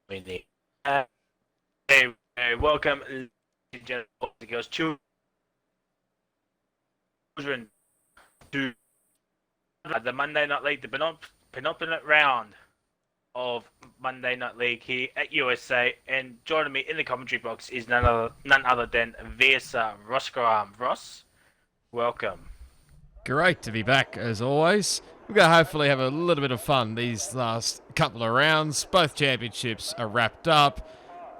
Winnie. Welcome, ladies and gentlemen, boys and girls, children, to the Monday Night League, the penultimate round of Monday Night League here at USA. And joining me in the commentary box is none other than Vesa Roscaram. Ross, welcome. Great to be back as always. We're going to hopefully have a little bit of fun these last couple of rounds. Both championships are wrapped up.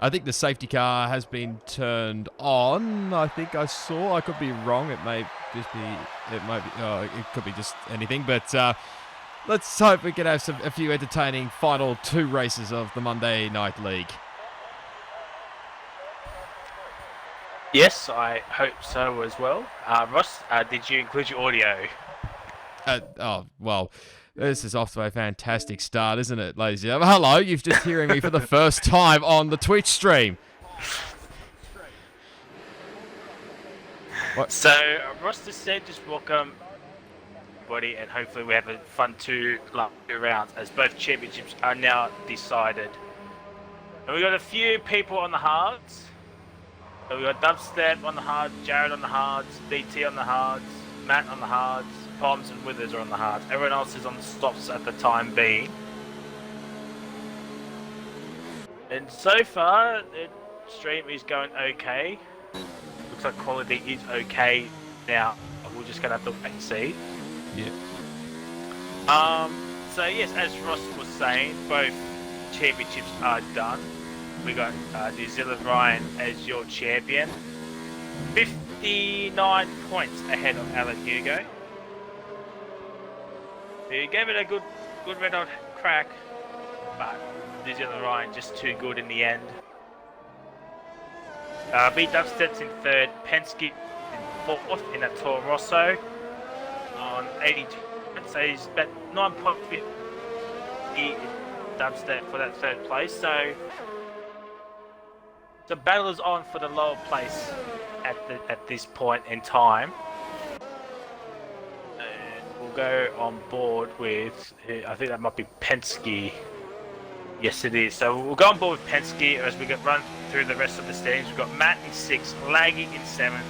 I think the safety car has been turned on. I think I saw. I could be wrong. It may just be. It might be. Oh, it could be just anything. But let's hope we can have a few entertaining final two races of the Monday Night League. Yes, I hope so as well. Ross, did you include your audio? Well, this is off to a fantastic start, isn't it, ladies and gentlemen? Hello, you're just hearing me for the first time on the Twitch stream. What? So, Ross just said, just welcome everybody, and hopefully we have a fun two rounds, as both championships are now decided. And we've got a few people on the hards. So we've got Dubstep on the hards, Jared on the hards, DT on the hards, Matt on the hards, Poms and Withers are on the hards. Everyone else is on the stops at the time being. And so far, the stream is going okay. Looks like quality is okay now. We're just gonna have to wait and see. Yeah. So yes, as Ross was saying, both championships are done. We got New Zealand Ryan as your champion. 59 points ahead of Alan Hugo. He gave it a good red hot crack, but New Zealand Ryan just too good in the end. Beat Dubsteps in third, Penske in fourth in that Toro Rosso on 82. So he's about 9 points behind Dubstep for that third place. So the battle is on for the lower place at this point in time. Go on board with, I think that might be Penske. Yes, it is. So we'll go on board with Penske as we run through the rest of the standings. We've got Matt in 6th, Laggy in 7th,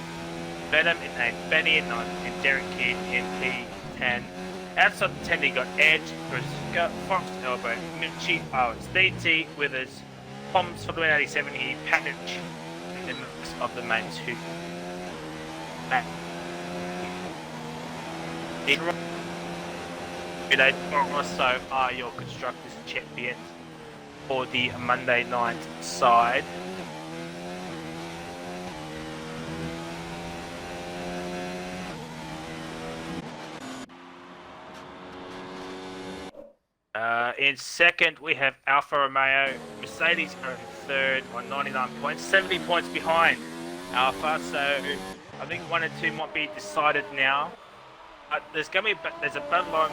Venom in 8th, Benny in 9th, and Derek Kidd in P10. Outside the 10, you got Edge, Briscoe, Fox, Elbow, Mitchie, Owens, DT, Withers, Poms for the win 87 here, Patich in the mix of the mates who Matt. So are your constructors champions for the Monday night side. In second, we have Alfa Romeo. Mercedes are in third on 99 points, 70 points behind Alfa. So I think 1 and 2 might be decided now. There's a battle on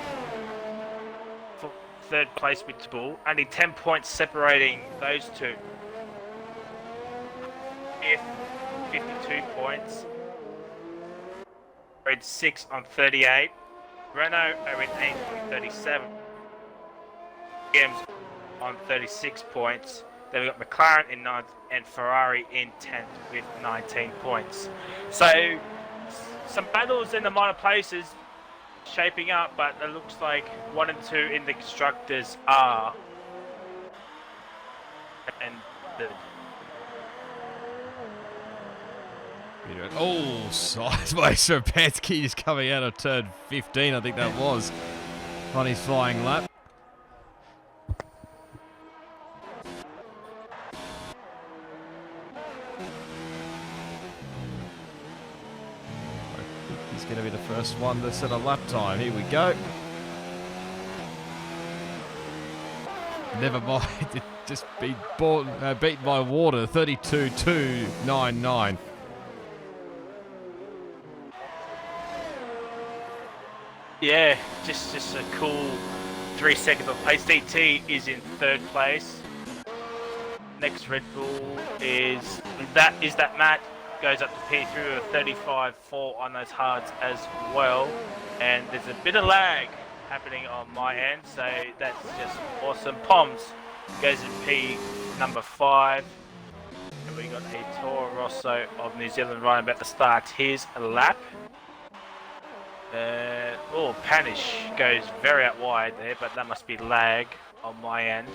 for third place with Bull. Only 10 points separating those two. Fifth, 52 points. Red 6 on 38. Renault are in 8th on 37. Williams on 36 points. Then we've got McLaren in 9th and Ferrari in 10th with 19 points. So some battles in the minor places shaping up, but it looks like 1 and 2 in the constructors are. And sideways for Penske just coming out of turn 15, I think that was, on his flying lap. Going to be the first one to set a lap time. Here we go. Never mind. It just beaten by water. 32.299. yeah, just a cool 3 seconds of pace. DT is in third place. Next Red Bull is that Matt. Goes up to P3 with 35.4 on those hards as well, and there's a bit of lag happening on my end, so that's just awesome. Poms goes in number 5. And we got a Toro Rosso of New Zealand running about to start his lap. Panish goes very out wide there, but that must be lag on my end.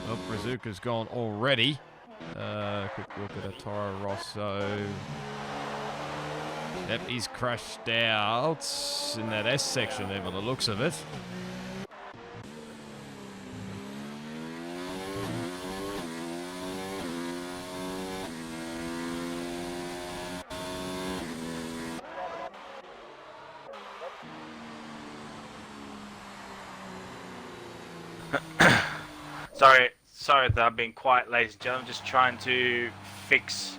Well, Brazuca's gone already. Quick look at a Toro Rosso. Yep, he's crashed out in that S section there by the looks of it. Sorry that I've been quiet, ladies and gentlemen. Just trying to fix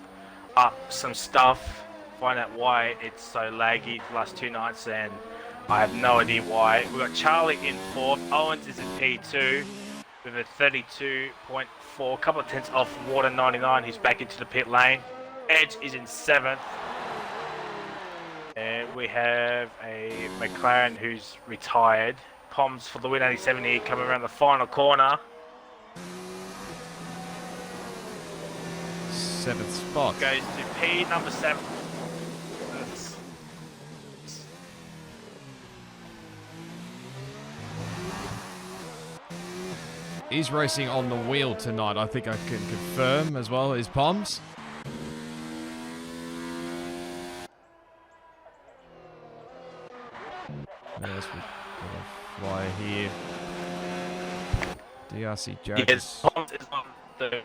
up some stuff, find out why it's so laggy the last 2 nights, and I have no idea why. We've got Charlie in 4th, Owens is in P2 with a 32.4, couple of tenths off Water 99, who's back into the pit lane. Edge is in 7th. And we have a McLaren who's retired. Poms for the win 87 here, coming around the final corner. 7th spot. Goes to P number 7. He's racing on the wheel tonight, I think I can confirm as well, his Poms. Yes, we've got a flyer here. DRC Jokers. Yes, Poms is on the...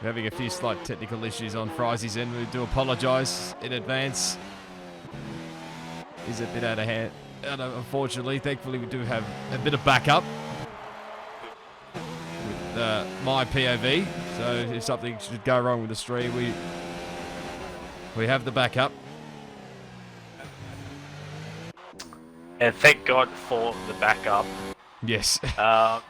We're having a few slight technical issues on Fryzeee's end. We do apologise in advance. He's a bit out of hand. Unfortunately, thankfully we do have a bit of backup with my POV. So if something should go wrong with the stream, we have the backup. And thank God for the backup. Yes. I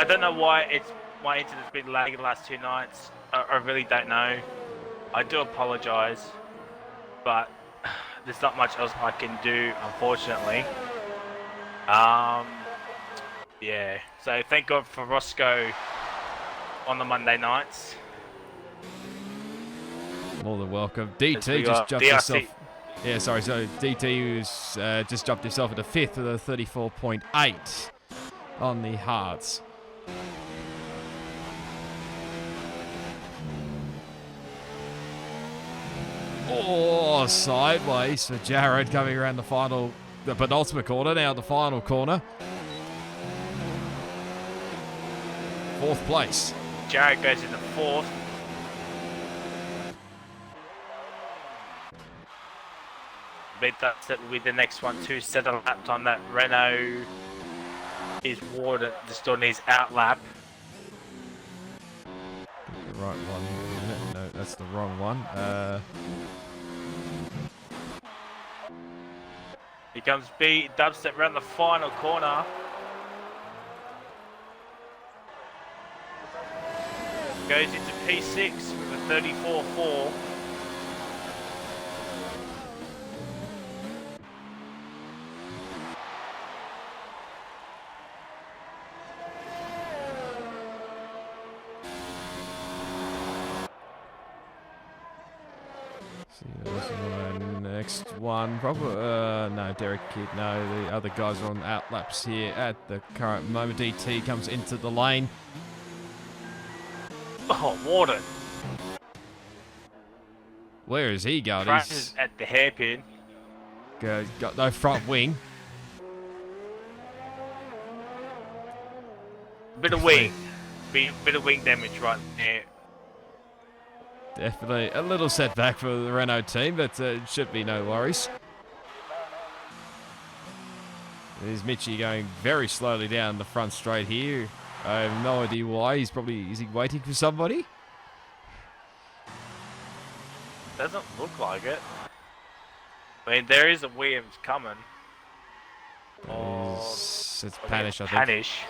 don't know why my internet's been lagging the last 2 nights. I really don't know. I do apologise, but there's not much else I can do, unfortunately. So thank God for Roscoe on the Monday nights. More than welcome. DT just jumped DRC. himself. Yeah, sorry. So DT was just jumped himself into 5th with a 34.8 on the Hearts. Oh, sideways for Jared coming around the penultimate corner, now the final corner. 4th place. Jared goes into 4th. But that's it with the next one too. Set a lap time that Renault is Warden just on his out lap. The right one. No, that's the wrong one. Here comes B, dubstep around the final corner. Goes into P6 with a 34.4. Next one, probably, no, Derek Kidd, no, the other guys are on out laps here at the current moment. DT comes into the lane. Oh, Warden. Where is he going? Crashes at the hairpin. Got no front wing. Bit of wing. Bit of wing damage right there. Definitely a little setback for the Renault team, but it should be no worries. There's Mitchie going very slowly down the front straight here. I have no idea why. Is he waiting for somebody? Doesn't look like it. I mean, there is a Williams coming. It's Panish, I think. Panish.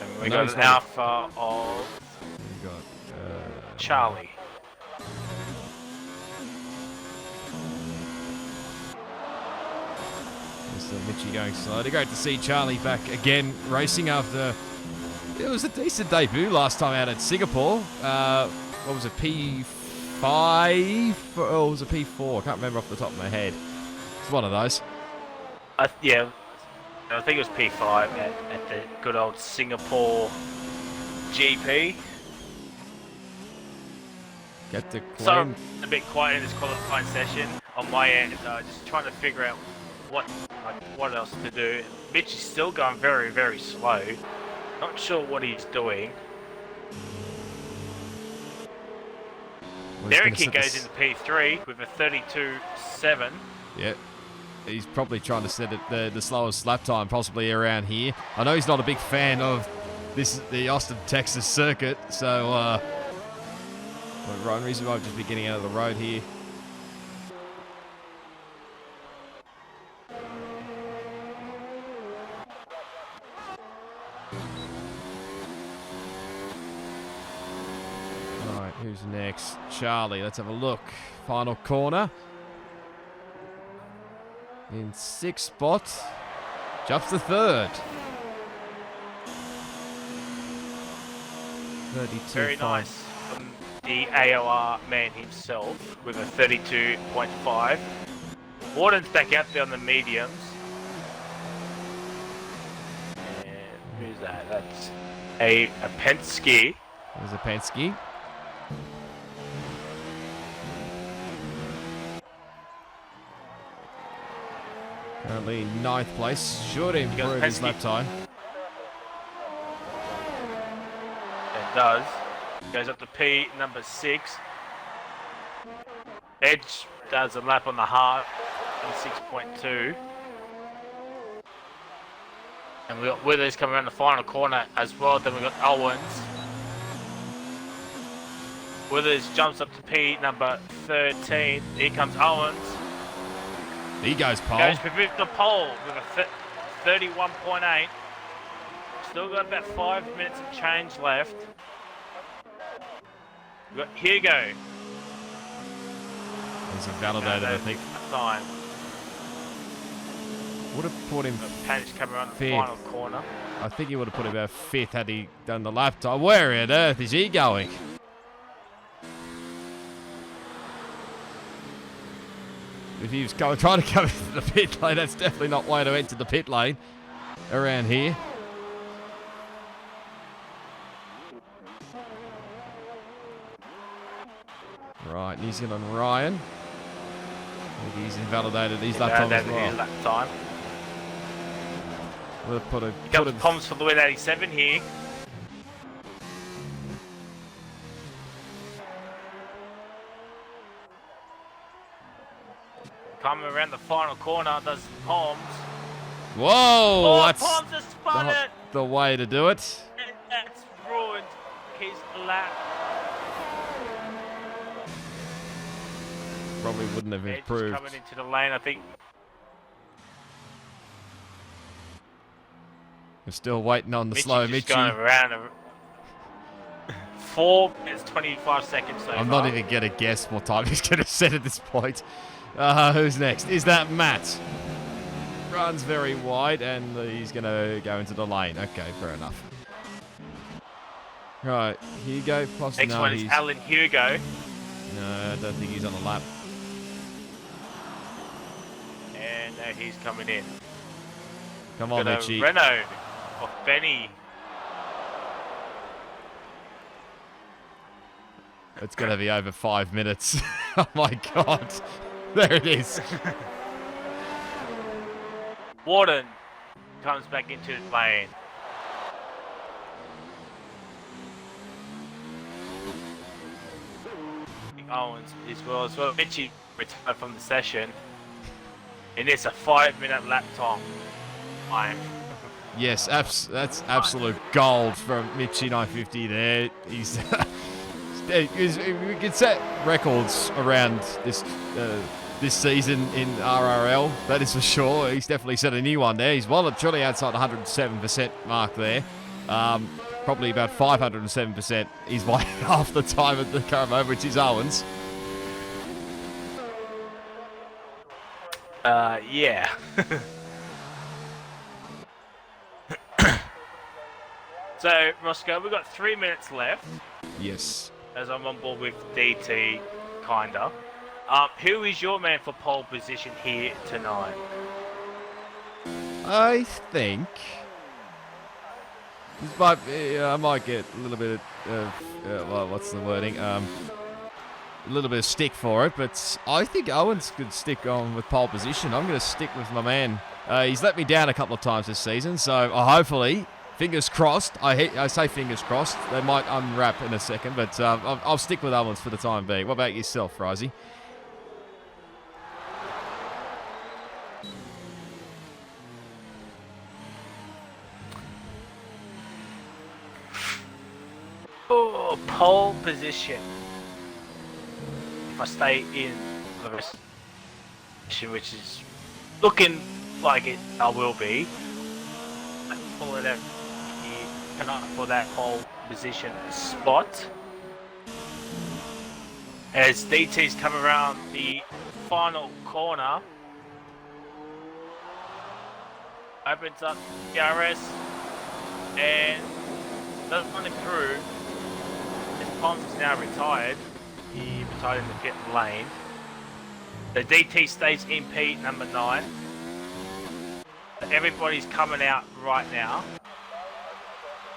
And we got an alpha of We got Charlie. Mr. Mitchie going slowly. Great to see Charlie back again racing after it was a decent debut last time out at Singapore. What was it, P5? Or was it P4? I can't remember off the top of my head. It's one of those. Yeah, I think it was P5 at the good old Singapore GP. Get the So claim. I'm a bit quiet in this qualifying session on my end, just trying to figure out what else to do. Mitch is still going very, very slow. Not sure what he's doing. Derek goes into P3 with a 32.7. Yeah. He's probably trying to set it the slowest lap time possibly around here. I know he's not a big fan of the Austin, Texas circuit, so Ryan Reese might just be getting out of the road here. Alright, who's next? Charlie, let's have a look. Final corner. In 6th spot. Jumps to 3rd. 32. Very nice from the AOR man himself with a 32.5. Warden's back out there on the mediums. And who's that? That's a Penske. There's a Penske. Currently in 9th place. Should improve his lap time. It does. Goes up to P number 6. Edge does a lap on the hard in 6.2. And we got Withers coming around the final corner as well. Then we got Owens. Withers jumps up to P number 13. Here comes Owens. He goes pole. Goes with the pole with a 31.8. Still got about 5 minutes of change left. We've got Hugo. He's invalidated, I think. Time. Would have put him Panish coming around the 5th. final corner. I think he would have put him about 5th had he done the lap time. Where on earth is he going? If he was trying to come into the pit lane, that's definitely not way to enter the pit lane around here. Right, New Zealand Ryan. I think he's invalidated his lap time as well. His lap time. We'll put a, He comes Poms for the win 87 here. Coming around the final corner, does Poms. Whoa! That's Poms has spun it! the way to do it. And that's ruined his lap. Probably wouldn't have Edge improved. coming into the lane, I think. We're still waiting on the slow Mitchie's just Mitchie. going around 4 minutes 25 seconds so I'm far. not even going to guess what time he's going to set at this point. Who's next? Is that Matt? Runs very wide and he's going to go into the lane. Okay, fair enough. Right, Hugo. Next one is Alan Hugo. No, I don't think he's on the lap. And now he's coming in. Come on, Got Mitchie. a Renault of Benny. It's going to be over 5 minutes. Oh my God. There it is. Warden comes back into the lane. Owens as well. Mitchie retired from the session. And it's a 5-minute lap time. Yes, that's absolute gold from Mitchie 950 there. He's we can set records around this season in RRL. That is for sure. He's definitely set a new one there. He's well and truly outside the 107% mark there. Probably about 507%. He's by half the time at the current moment, which is Owens. Yeah. So, Roscoe, we've got 3 minutes left. Yes. As I'm on board with DT, kinda. Who is your man for pole position here tonight? I think this might be, I might get a little bit of, well, what's the wording? A little bit of stick for it, but I think Owens could stick on with pole position. I'm going to stick with my man. He's let me down a couple of times this season, so hopefully, fingers crossed. I say fingers crossed. They might unwrap in a second, but I'll stick with Owens for the time being. What about yourself, Fryzeeee? Oh, pole position. If I stay in the rest position, which is looking like I will be, I pull it out here for that pole position spot. As DT's come around the final corner, opens up DRS and doesn't want to improve. Pons is now retired. He retired in the pit lane. The DT stays in P number 9. Everybody's coming out right now.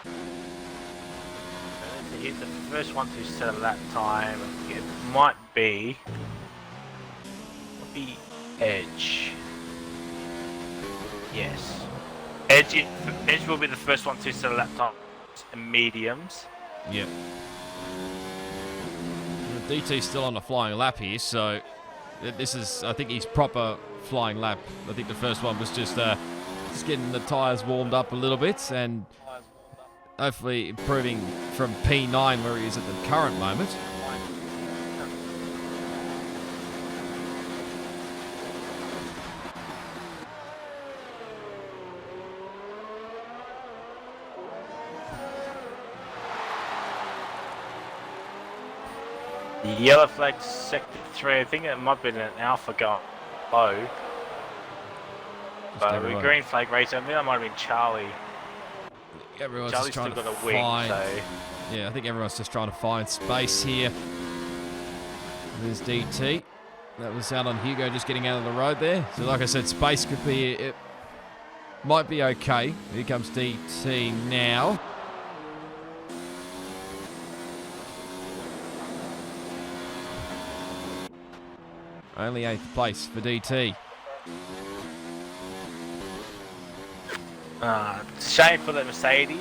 So here's the first one to set a lap time. It might be Edge. Yes. Edge will be the first one to set a lap time. Mediums. Yep. DT's still on a flying lap here, so this is, I think, his proper flying lap. I think the first one was just getting the tyres warmed up a little bit and hopefully improving from P9 where he is at the current moment. Yellow flag sector 3, I think it might have been an alpha going low. But with green flag racer, I think that might have been Charlie. Everyone's Charlie's just trying still to got a wing, find, so... Yeah, I think everyone's just trying to find space here. There's DT. That was out on Hugo just getting out of the road there. So like I said, space could be, it might be okay. Here comes DT now. Only 8th place for DT. Shame for the Mercedes.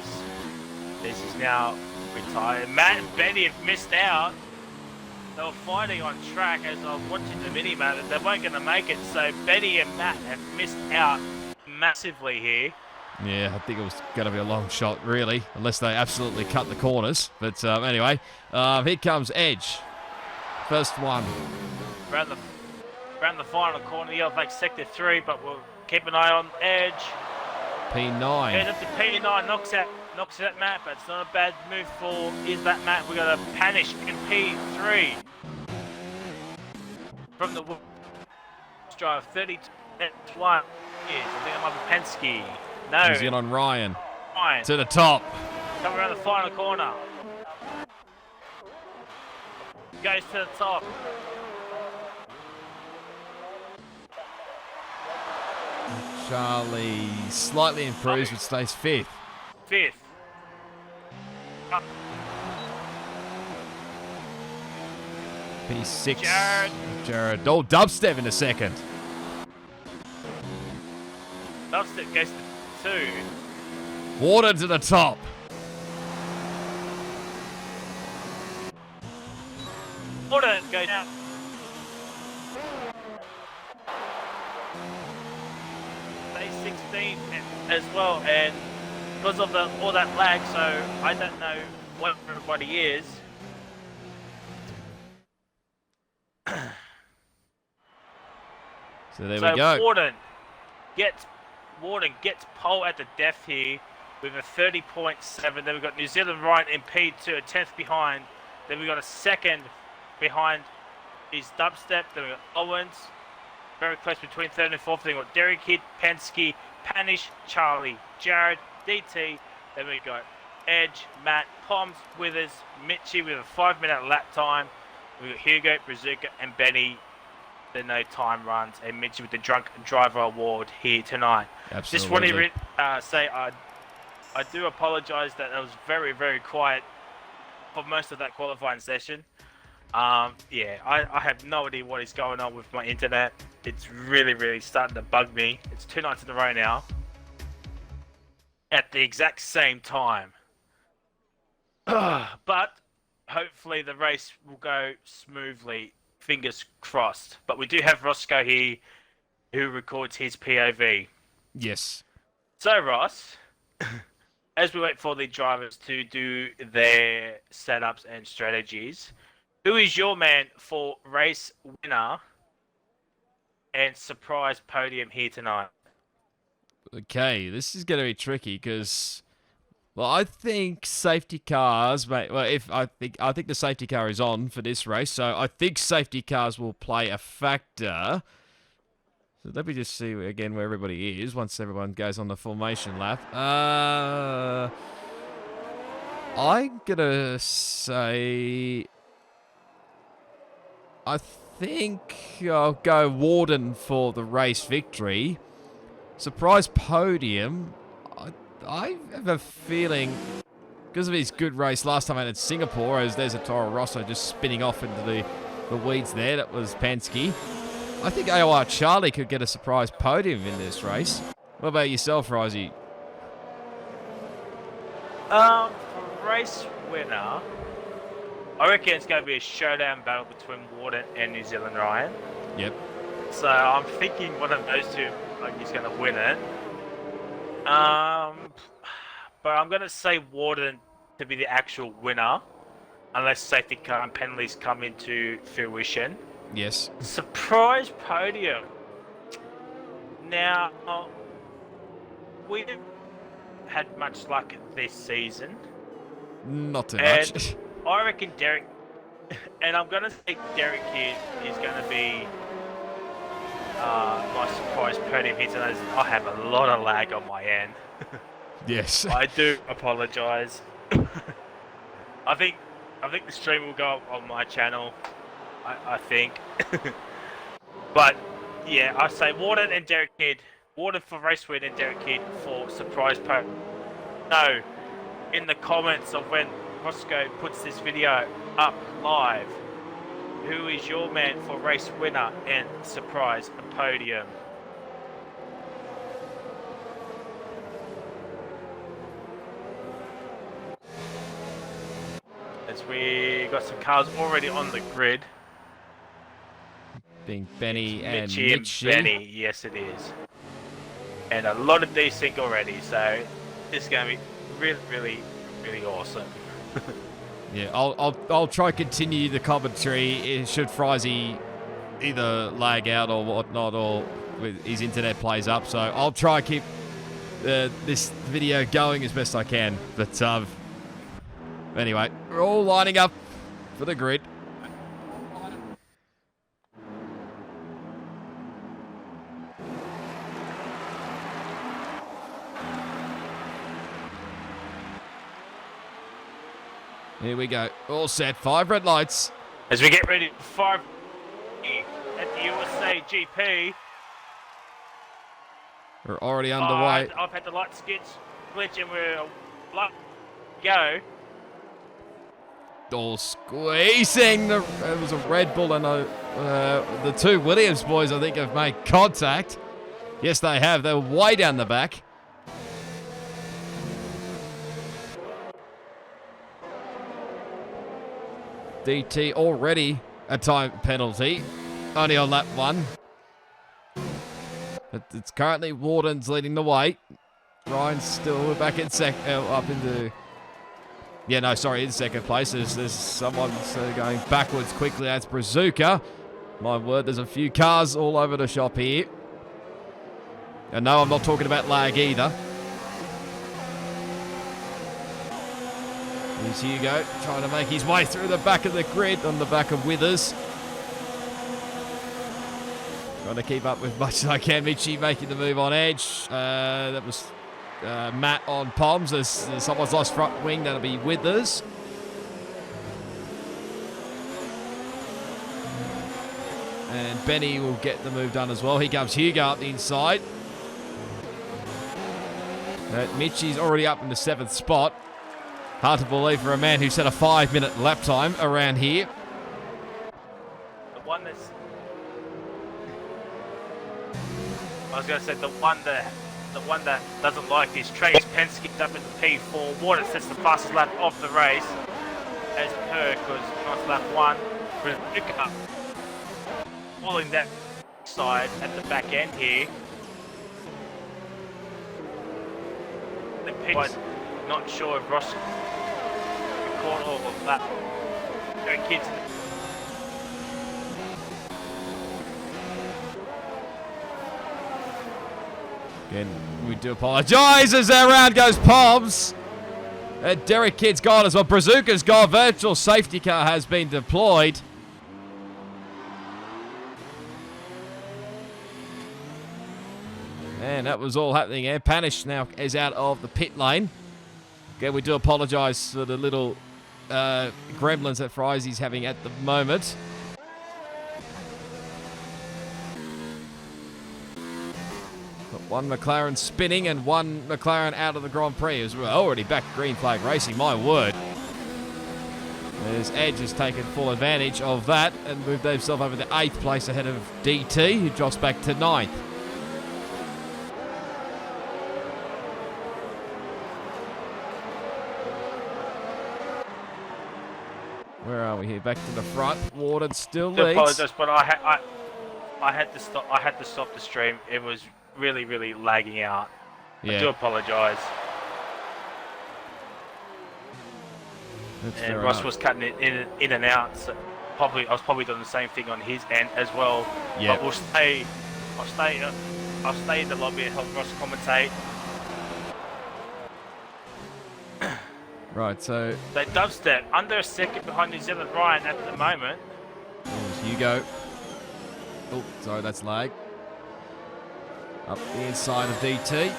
This is now retired. Matt and Benny have missed out. They were fighting on track as I was watching the mini-map. They weren't going to make it, so Benny and Matt have missed out massively here. Yeah, I think it was going to be a long shot, really, unless they absolutely cut the corners. But anyway, here comes Edge. First one. Around the final corner, yellow flag sector 3, but we'll keep an eye on Edge. P9. Head up to P9, knocks out Matt, but it's not a bad move for is that Matt. We got a Panish in P3 from the drive 32. That's one. Yes, I think it might be Penske. No. He's in on Ryan. To the top. Coming around the final corner. Goes to the top. Charlie slightly improves, but stays 5th. 5th. P6. Jared. Oh, Dubstep in a second. Dubstep goes to 2. Water to the top. Water goes down. 16th as well, and because of all that lag, so I don't know what everybody is. So there we go. Warden gets pole at the death here with a 30.7. Then we've got New Zealand Ryan in P2, a 10th behind. Then we've got a second behind his dubstep. Then we've got Owens, very close between third and fourth. Then we've got Derek Kidd, Penske, Panish, Charlie, Jared, DT. Then we've got Edge, Matt, Poms, Withers, Mitchie with a 5-minute lap time. We've got Hugo, Brazuca, and Benny. The no time runs, and Mitchie with the drunk driver award here tonight. Absolutely. Just want to say I do apologise that it was very, very quiet for most of that qualifying session. Yeah, I have no idea what is going on with my internet. It's really, really starting to bug me. It's 2 nights in a row now at the exact same time. But hopefully the race will go smoothly. Fingers crossed. But we do have Roscoe here who records his POV. Yes. So, Ross, as we wait for the drivers to do their setups and strategies, who is your man for race winner and surprise podium here tonight? Okay, this is going to be tricky because, well, I think safety cars, mate. Well, I think the safety car is on for this race, so I think safety cars will play a factor. So let me just see again where everybody is once everyone goes on the formation lap. I'm gonna say, I think I'll go Warden for the race victory. Surprise podium. I have a feeling, because of his good race last time out in Singapore, as there's a Toro Rosso just spinning off into the weeds there. That was Penske. I think AOR Charlie could get a surprise podium in this race. What about yourself, Fryzeeee? For race winner, I reckon it's going to be a showdown battle between Warden and New Zealand Ryan. Yep. So I'm thinking one of those two is going to win it. But I'm going to say Warden to be the actual winner, unless safety car and penalties come into fruition. Yes. Surprise podium. Now, we haven't had much luck this season. Not too much. I reckon Derek, and I'm going to say Derek here is going to be my surprise podium here tonight. I have a lot of lag on my end. Yes. I do apologise. I think the stream will go up on my channel. I think. But yeah, I say Warden and Derek Kidd. Warden for race win and Derek Kidd for surprise podium. No, in the comments of when Roscoe puts this video up live, who is your man for race winner and surprise podium? As we got some cars already on the grid. Being Benny and Mitchie. Mitchie. And Benny, yes it is. And a lot of desync already, so this is going to be really, really, really awesome. Yeah, I'll try continue the commentary should Fryzeeee either lag out or whatnot, or with his internet plays up. So I'll try keep this video going as best I can. But anyway, we're all lining up for the grid. Here we go. All set. 5 red lights. As we get ready for 5 at the USA GP. We're already underway. I've had the light glitch and we're like go. All squeezing. It was a Red Bull and the two Williams boys, I think, have made contact. Yes, they have. They're way down the back. DT already a time penalty. Only on lap 1. But it's currently Warden's leading the way. Ryan's still back in up into... Yeah, no, sorry, in second place. There's someone going backwards quickly. That's Fryzeeee. My word, there's a few cars all over the shop here. And no, I'm not talking about lag either. Here's Hugo trying to make his way through the back of the grid on the back of Withers. Trying to keep up with much as I can. Mitchie making the move on edge. That was Matt on Poms. There's someone's lost front wing. That'll be Withers. And Benny will get the move done as well. Here comes Hugo up the inside. Mitchie's already up in the 7th spot. Hard to believe for a man who set a 5-minute lap time around here. The one that's... I was going to say the one that doesn't like this train is Penske up in the P4. Warden sets the fastest lap of the race, as per, because nice lap 1. Fryzeeee following that side at the back end here. The P1, not sure if Ross caught all of that. There are kids. Again, we do apologise as our round goes Poms. Derek Kidd's gone as well. Fryzeee's gone. Virtual safety car has been deployed. And that was all happening there. Panish now is out of the pit lane. Again, we do apologise for the little gremlins that Fryzeee's having at the moment. Got one McLaren spinning and one McLaren out of the Grand Prix as well. Already back green flag racing, my word. As Edge has taken full advantage of that and moved himself over to 8th place ahead of DT, who drops back to 9th. Where are we here? Back to the front. Warden still leads. I apologise, but I had to stop. I had to stop the stream. It was really lagging out. Yeah. I do apologise. And Ross was cutting it in and out. So I was probably doing the same thing on his end as well. Yeah. But I'll stay in the lobby and help Ross commentate. Right, so... They dubstep under a second behind New Zealand Ryan at the moment. There's Hugo. Oh, sorry, that's lag. Up the inside of DT.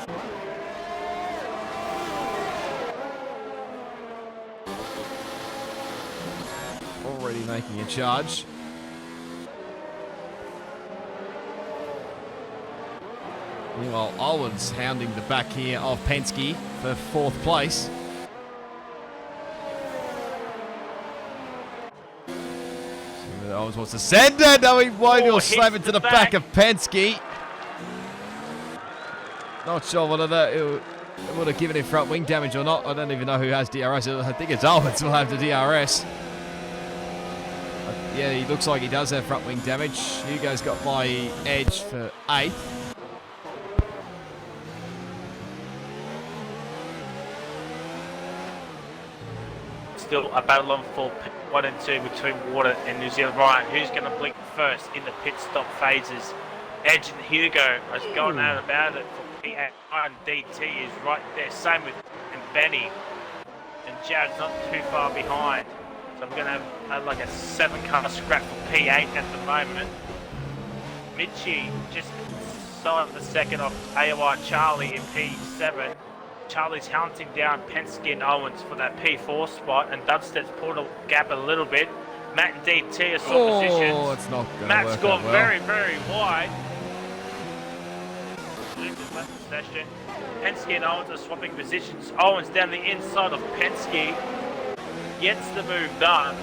Already making a charge. Meanwhile, Owen's hounding the back here of Penske for 4th place. Owens wants to send it. No, he won't. He'll slam it to the back of Penske. Not sure whether that would have given him front wing damage or not. I don't even know who has DRS. I think it's Owens will have the DRS. Yeah, he looks like he does have front wing damage. Hugo's got my edge for 8th. Still a battle on for 1 and 2 between Warden and New Zealand Ryan. Who's going to blink first in the pit stop phases? Edge and Hugo is going out about it for P8. DT is right there. Same with Benny. And Jared's not too far behind. So I'm going to have like a 7-car scrap for P8 at the moment. Mitchie just saw the second off AOR Charlie in P7. Charlie's hunting down Penske and Owens for that P4 spot, and Dubstep's pulled a gap a little bit. Matt and DT are swap positions. Oh, it's not going to Matt's work gone well. very wide. Session. Penske and Owens are swapping positions. Owens down the inside of Penske gets the move done.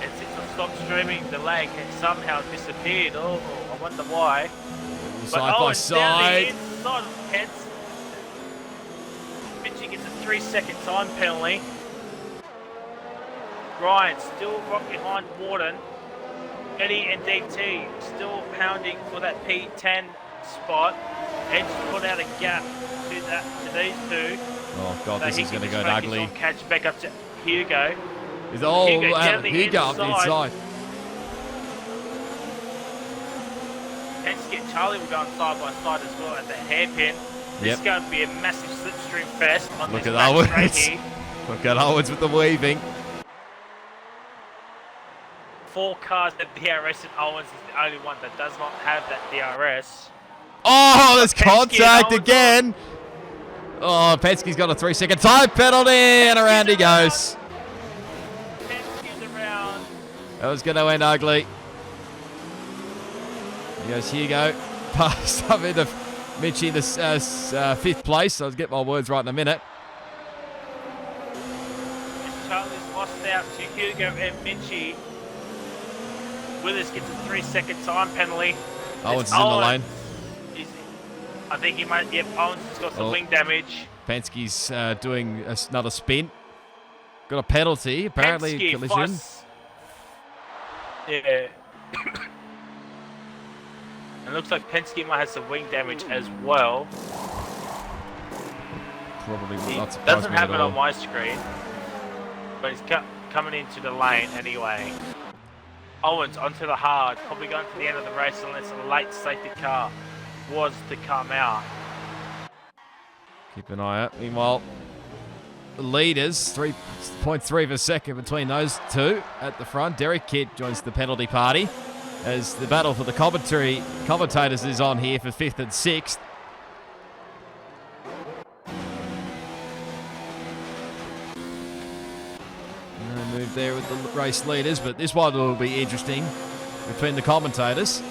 And since I stopped streaming, the lag has somehow disappeared. Oh, I wonder why. Side by side. Down the inside of Penske. Mitchie gets a 3-second time penalty. Ryan still right behind Warden. Eddie and DT still pounding for that P10 spot. Edge put out a gap to these two. Oh, God, this is going to go make ugly. his catch back up to Hugo. Hugo up the inside. Penske and Charlie were going side by side as well at the hairpin. This is going to be a massive slipstream fest on Look this at Owens. right here. Look at Owens with the weaving. 4 cars at DRS, and Owens is the only one that does not have that DRS. Oh, there's Penske contact again. Oh, Penske's got a 3-second time penalty, and around he goes. Penske's around. That was going to end ugly. Here goes Hugo. Passed up into Mitchie in the 5th place. I'll get my words right in a minute. Charlie's lost out to Hugo and Mitchie. Willis gets a 3-second time penalty. Owens is in the lane. I think he might. Yep, Owens has got some wing damage. Penske's doing another spin. Got a penalty, apparently. Penske, Collision. Yeah. It looks like Penske might have some wing damage as well. Probably will not surprise doesn't me have at it all. on my screen, but he's coming into the lane anyway. Owens onto the hard, probably going to the end of the race unless a late safety car was to come out. Keep an eye out. Meanwhile, the leaders, 3.3 of a second between those two at the front. Derek Kidd joins the penalty party as the battle for the commentators is on here for 5th and 6th. No move there with the race leaders, but this one will be interesting between the commentators.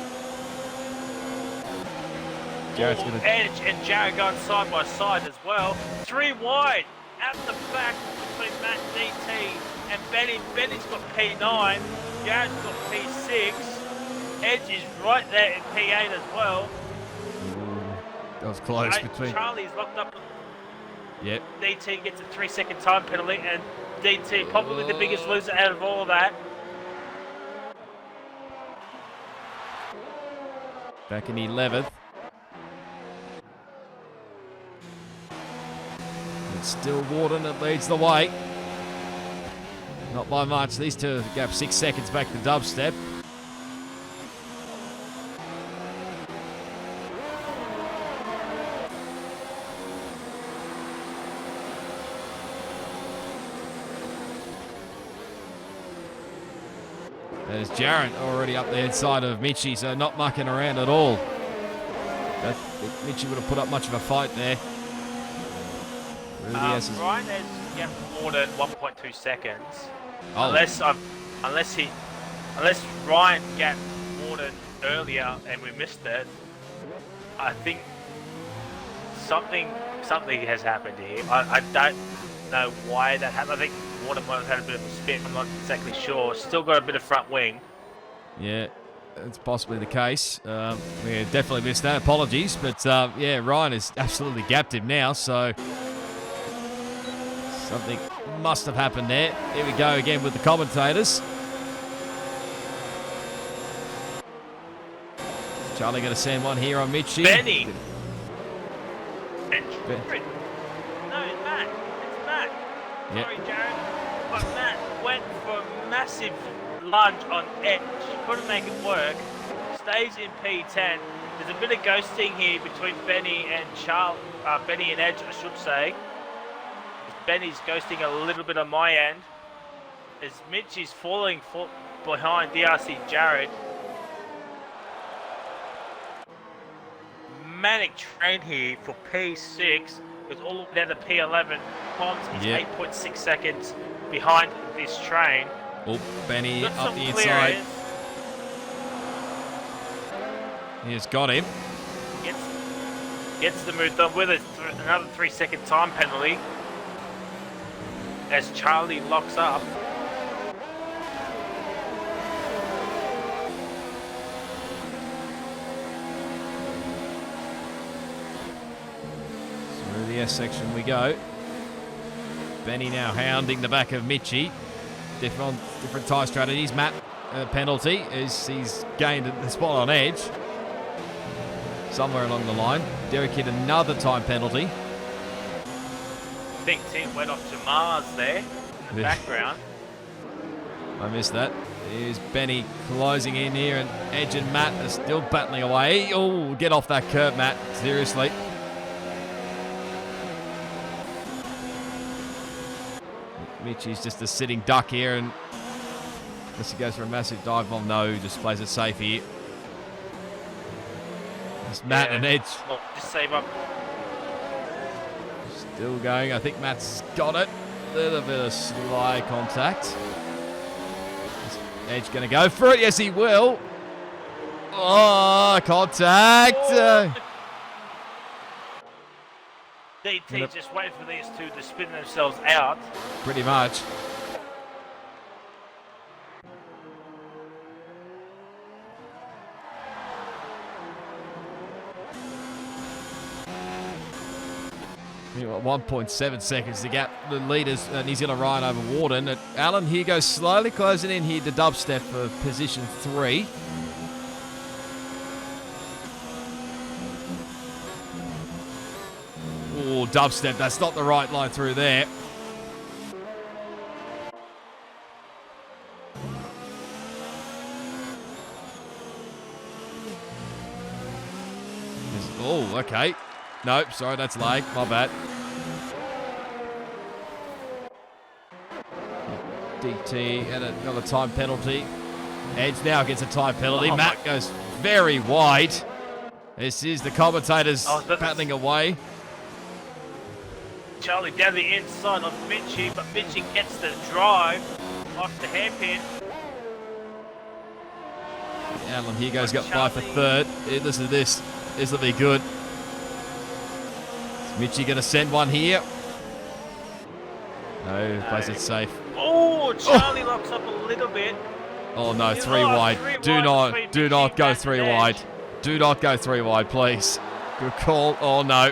Jarrett's gonna... Edge and Jarrett going side by side as well. 3 wide out the back between Matt DT and Benny. Benny's got P9, Jarrett's got P6. Edge is right there in P8 as well. That was close between... Charlie's locked up. Yep. DT gets a 3-second time penalty, and DT probably the biggest loser out of all of that. Back in 11th. It's still Warden that leads the way. Not by much. These two gap 6 seconds back to dubstep. There's Jarrett already up the inside of Mitchie, so not mucking around at all. Mitchie would have put up much of a fight there. Ryan has gapped more than 1.2 seconds. Oh. Unless Ryan gapped more than earlier and we missed it, I think something has happened here. I don't know why that happened. I think Warden might have had a bit of a spin. I'm not exactly sure. Still got a bit of front wing. Yeah, that's possibly the case. We definitely missed that. Apologies. But yeah, Ryan has absolutely gapped him now. So something must have happened there. Here we go again with the commentators. Charlie going to send one here on Mitchie. Benny. No, Matt. It's Matt. Yep. Sorry, Jared. But Matt went for a massive lunge on Edge. Couldn't make it work. Stays in P10. There's a bit of ghosting here between Benny and Benny and Edge, I should say. Benny's ghosting a little bit on my end. As Mitch is falling behind DRC Jared. Manic train here for P6 with all the way down to P11. Poms is 8.6 seconds behind this train. Oh, Benny Got up some the inside. clearance. He has got him. Gets the move done with another 3-second time penalty as Charlie locks up. Through the S section we go. Benny now hounding the back of Mitchie. Different tyre strategies. Matt penalty as he's gained the spot on Edge. somewhere along the line. Derek hit another time penalty. Big team went off to Mars there in the background. I missed that. Here's Benny closing in here, and Edge and Matt are still battling away. Oh, get off that curb, Matt. Seriously. Mitchie's just a sitting duck here, and unless he goes for a massive dive bomb, no, just plays it safe here. It's Matt and Edge. Look, just save up. Still going. I think Matt's got it. A little bit of sly contact. Is Edge going to go for it? Yes, he will. Oh, contact. DT just waiting for these two to spin themselves out. Pretty much. You've got 1.7 seconds to get the leaders, New Zealand Ryan over Warden. Alan here goes slowly closing in here to dubstep for position 3. Oh, dubstep, that's not the right line through there. Oh, okay. Nope, sorry, that's lag. My bad. DT and another time penalty. Edge now gets a time penalty. Matt goes very wide. This is the commentators battling away. Charlie down the inside of Mitchie, but Mitchie gets the drive off the hairpin. Alan here goes, got by for third. Listen to this. This will be good. Mitchie going to send one here. No, plays it safe. Oh, Charlie locks up a little bit. Oh no, 3 wide. Do not go 3 wide. Do not go 3 wide, please. Good call. Oh no.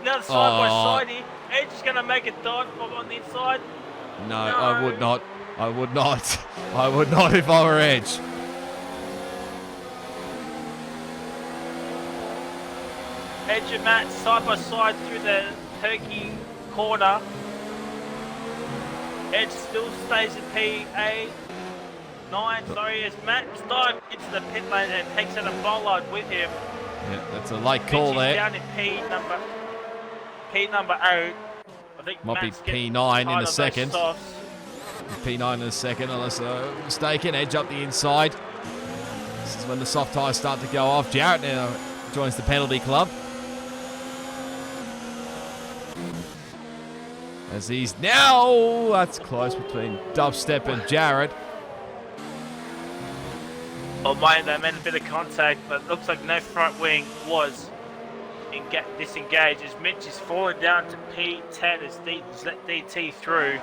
Another side by side here. Edge is going to make a dive bomb on the inside. No, I would not. I would not. I would not if I were Edge. Edge and Matt side by side through the Turkey corner. Edge still stays in PA9, sorry, as Matt dives into the pit lane and takes out a bollard with him. Yeah, that's a late call there. Down in P number 8. I think might Matt's be P9 in a second. P9 in a second, unless I'm mistaken. Edge up the inside. This is when the soft tyres start to go off. Jarrett now joins the penalty club. As he's now, that's close between Dubstep and Jarrett. Oh man, they made a bit of contact, but it looks like no front wing was disengaged as Mitch is falling down to P10 as let DT through.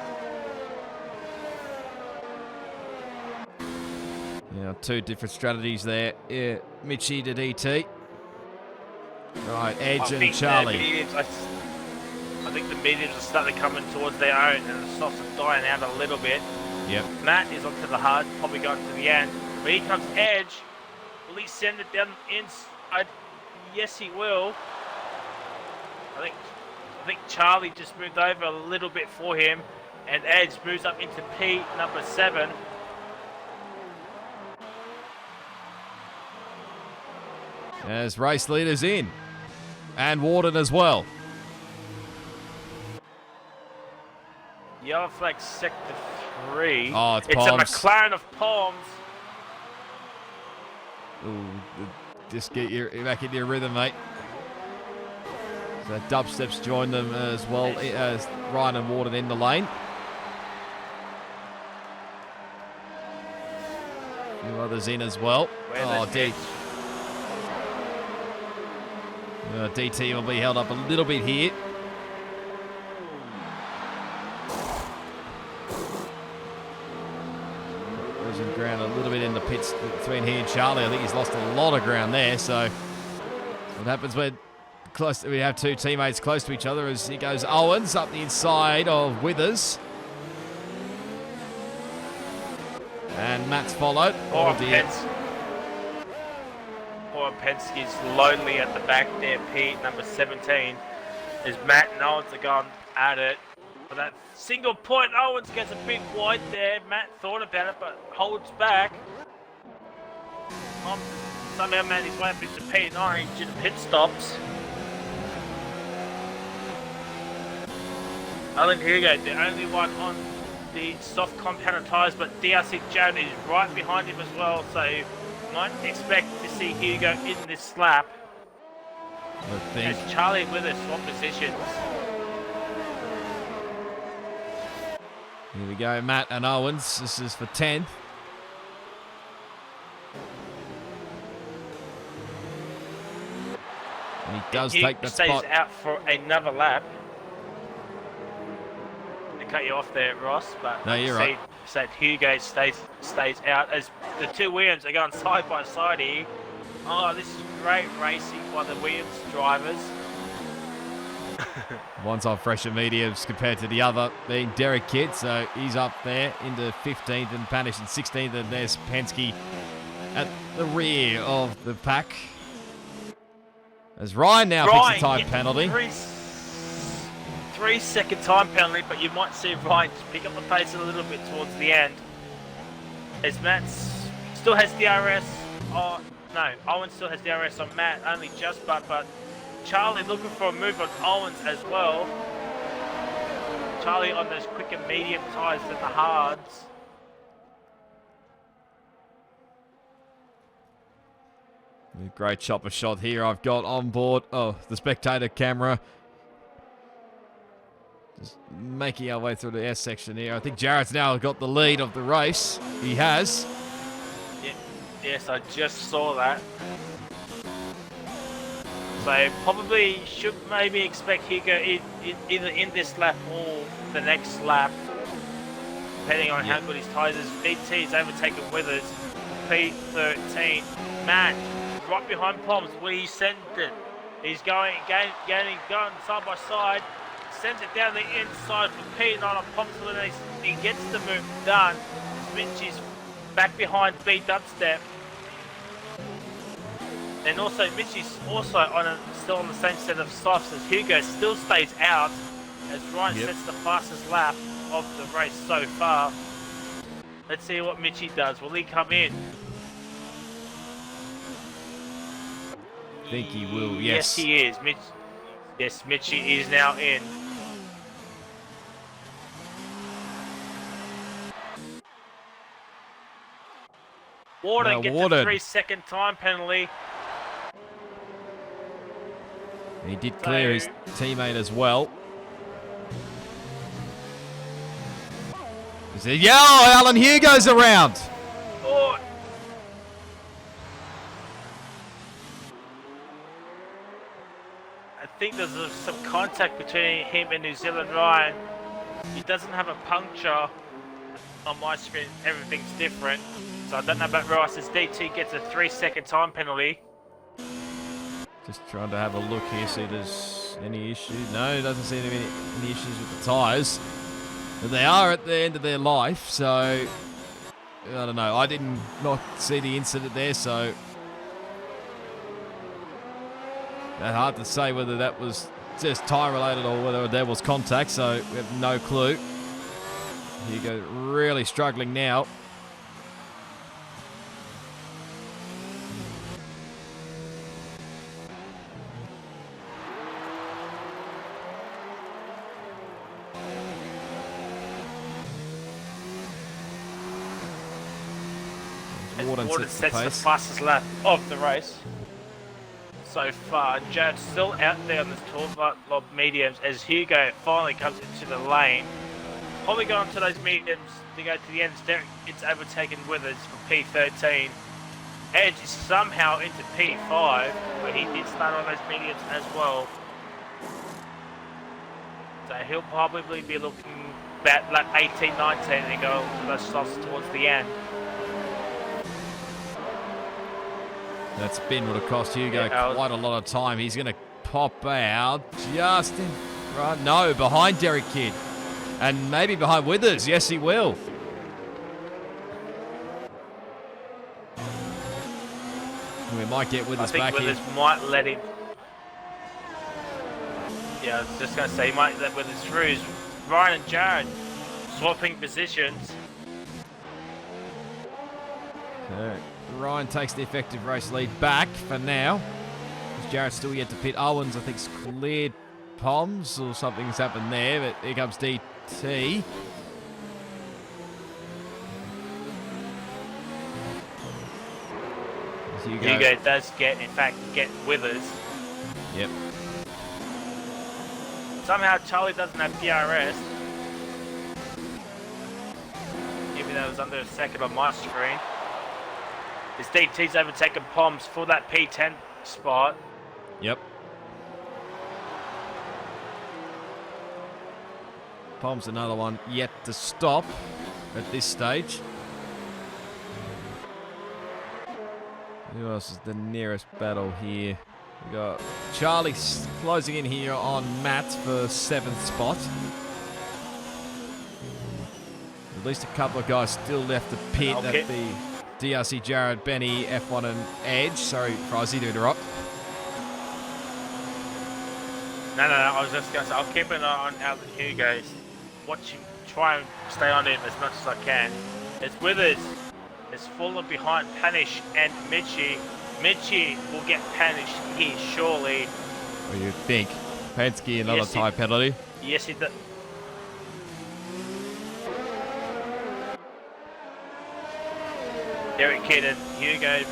Yeah, 2 different strategies there. Yeah, Mitchie to DT. Right, Edge and Charlie. I think the mediums are starting coming towards their own and the softs are dying out a little bit. Yep. Matt is onto the hard, probably going to the end. But here comes Edge. Will he send it down inside? Yes, he will. I think Charlie just moved over a little bit for him, and Edge moves up into P number 7. As race leaders in, and Warden as well. Yellow flag sector 3. Oh, it's a McLaren of Palms. Ooh, just get your back into your rhythm, mate. So Dubstep's joined them as well as Ryan and Warden in the lane. A few others in as well. DT will be held up a little bit here. Losing ground a little bit in the pits between he and Charlie. I think he's lost a lot of ground there. So what happens when we have 2 teammates close to each other as he goes Owens up the inside of Withers. And Matt's followed. Oh, for Penske's lonely at the back there, Pete, number 17. As Matt and Owens are going at it. For that single point, Owens gets a bit wide there. Matt thought about it, but holds back. Somehow made his way up into P9 due to pit stops. Alan Hugo, the only one on the soft compounder tyres, but DRC Jared is right behind him as well, so might expect to see Hugo in this lap. As Charlie Withers swap positions. Here we go, Matt and Owens. This is for 10th. And he does take that spot. Stays out for another lap. To cut you off there, Ross, but no, you're right. So Hugo stays out as the two Williams are going side by side here. Oh, this is great racing by the Williams drivers. One's on fresher mediums compared to the other being Derek Kidd, so he's up there into 15th and Panish in 16th, and there's Penske at the rear of the pack. As Ryan now picks a time penalty. 3 second time penalty, but you might see Ryan just pick up the pace a little bit towards the end. As Matt still has DRS. Oh, no, Owens still has DRS on Matt, only just but Charlie looking for a move on Owens as well. Charlie on those quick and medium tyres than the hards. Great chopper shot here I've got on board. Oh, the spectator camera. Just making our way through the S section here. I think Jarrett's now got the lead of the race. He has. Yeah, yes, I just saw that. So probably should maybe expect Hugo either in this lap or the next lap, depending on how good his tyres is. DT is overtaken Withers. P13. Matt right behind Poms where he sent it. He's going side by side. Sends it down the inside for P9 on Poms when he gets the move done. Mitch is back behind B Dubstep. And also, Mitchy's also still on the same set of softs as Hugo, still stays out as Ryan sets the fastest lap of the race so far. Let's see what Mitchy does. Will he come in? I think he will, yes. Yes, he is. Yes, Mitchy is now in. Warden gets a 3 second time penalty. He did clear his teammate as well. He said, Alan Hugo's around. Oh. I think there's some contact between him and New Zealand Ryan. He doesn't have a puncture. On my screen, everything's different. So I don't know about Rice as DT gets a 3 second time penalty. Just trying to have a look here, see if there's any issues. No, doesn't seem to be any issues with the tyres. But they are at the end of their life, so I don't know. I didn't not see the incident there, so it's hard to say whether that was just tyre related or whether there was contact, so we have no clue. Hugo really struggling now. Warden sets the fastest lap of the race so far. Jared's still out there on this 12 lob mediums as Hugo finally comes into the lane. Probably going to those mediums to go to the end. It's overtaken Withers for P13. Edge is somehow into P5, but he did start on those mediums as well. So he'll probably be looking about like 18, 19 and go to those softs towards the end. That spin would have cost Hugo quite a lot of time. He's going to pop out just in front. No, behind Derek Kidd. And maybe behind Withers. Yes, he will. We might get with I us think back here. Withers might let him. Yeah, I was just going to say, he might let Withers through. Ryan and Jared swapping positions. So Ryan takes the effective race lead back for now. Jared's still yet to pit. Owens, I think, cleared Poms or something's happened there, but here comes DT. Hugo does get Withers. Yep. Somehow Charlie doesn't have DRS. Even though it was under a second on my screen. This DT's overtaken Poms for that P10 spot. Yep. Pom's another one yet to stop at this stage. Who else is the nearest battle here? We got Charlie closing in here on Matt for 7th spot. At least a couple of guys still left to pit. Okay. That'd be DRC, Jared, Benny, F1 and Edge. Sorry, Fryzeeee, to interrupt. No, I was just going to say, I'll keep an eye on how Hugo's. Watch him, try and stay on him as much as I can. It's Withers. It's fallen behind Panish and Mitchie. Mitchie will get Panish here, surely. What do you think? Penske, another tyre penalty. Yes, he does. Derek Kidd and Hugo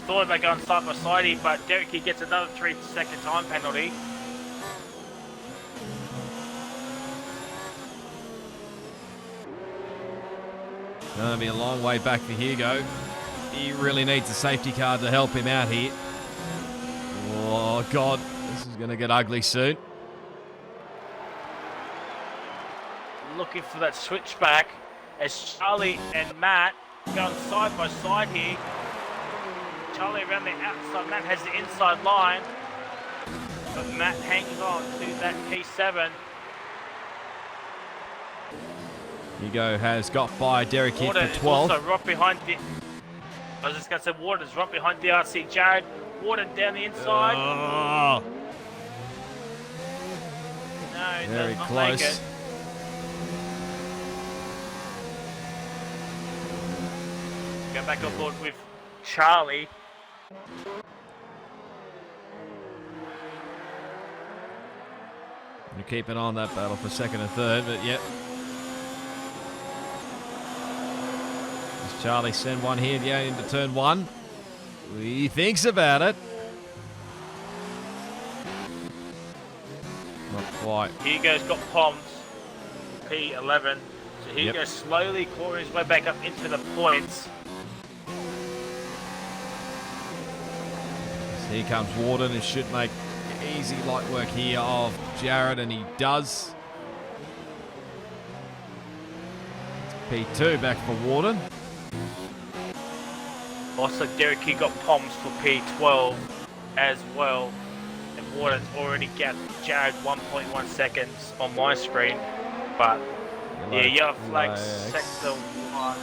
thought about going side by side here, but Derek Kidd gets another 3-second time penalty. Gonna be a long way back for Hugo. He really needs a safety car to help him out here. Oh God, this is gonna get ugly soon. Looking for that switchback as Charlie and Matt going side by side here. Charlie around the outside, Matt has the inside line, but Matt hangs on to that P7. Hugo has got by Derek Kidd Water for is 12. also right behind the. I was just going to say, Water's right behind DRC. Jared, Water down the inside. Oh, No, he very does not close. make it. Go back on board with Charlie. You keep an eye on that battle for 2nd and 3rd, but yep. Does Charlie send one here into turn 1? He thinks about it. Not quite. Hugo's got Poms, P11. So Hugo's slowly clawing his way back up into the points. So here comes Warden. It should make easy light work here of Jared, and he does. It's P2 back for Warden. Also, Derek Key got Poms for P12 as well. And Warden's already got Jared 1.1 seconds on my screen. But yeah, yellow flag sector 1.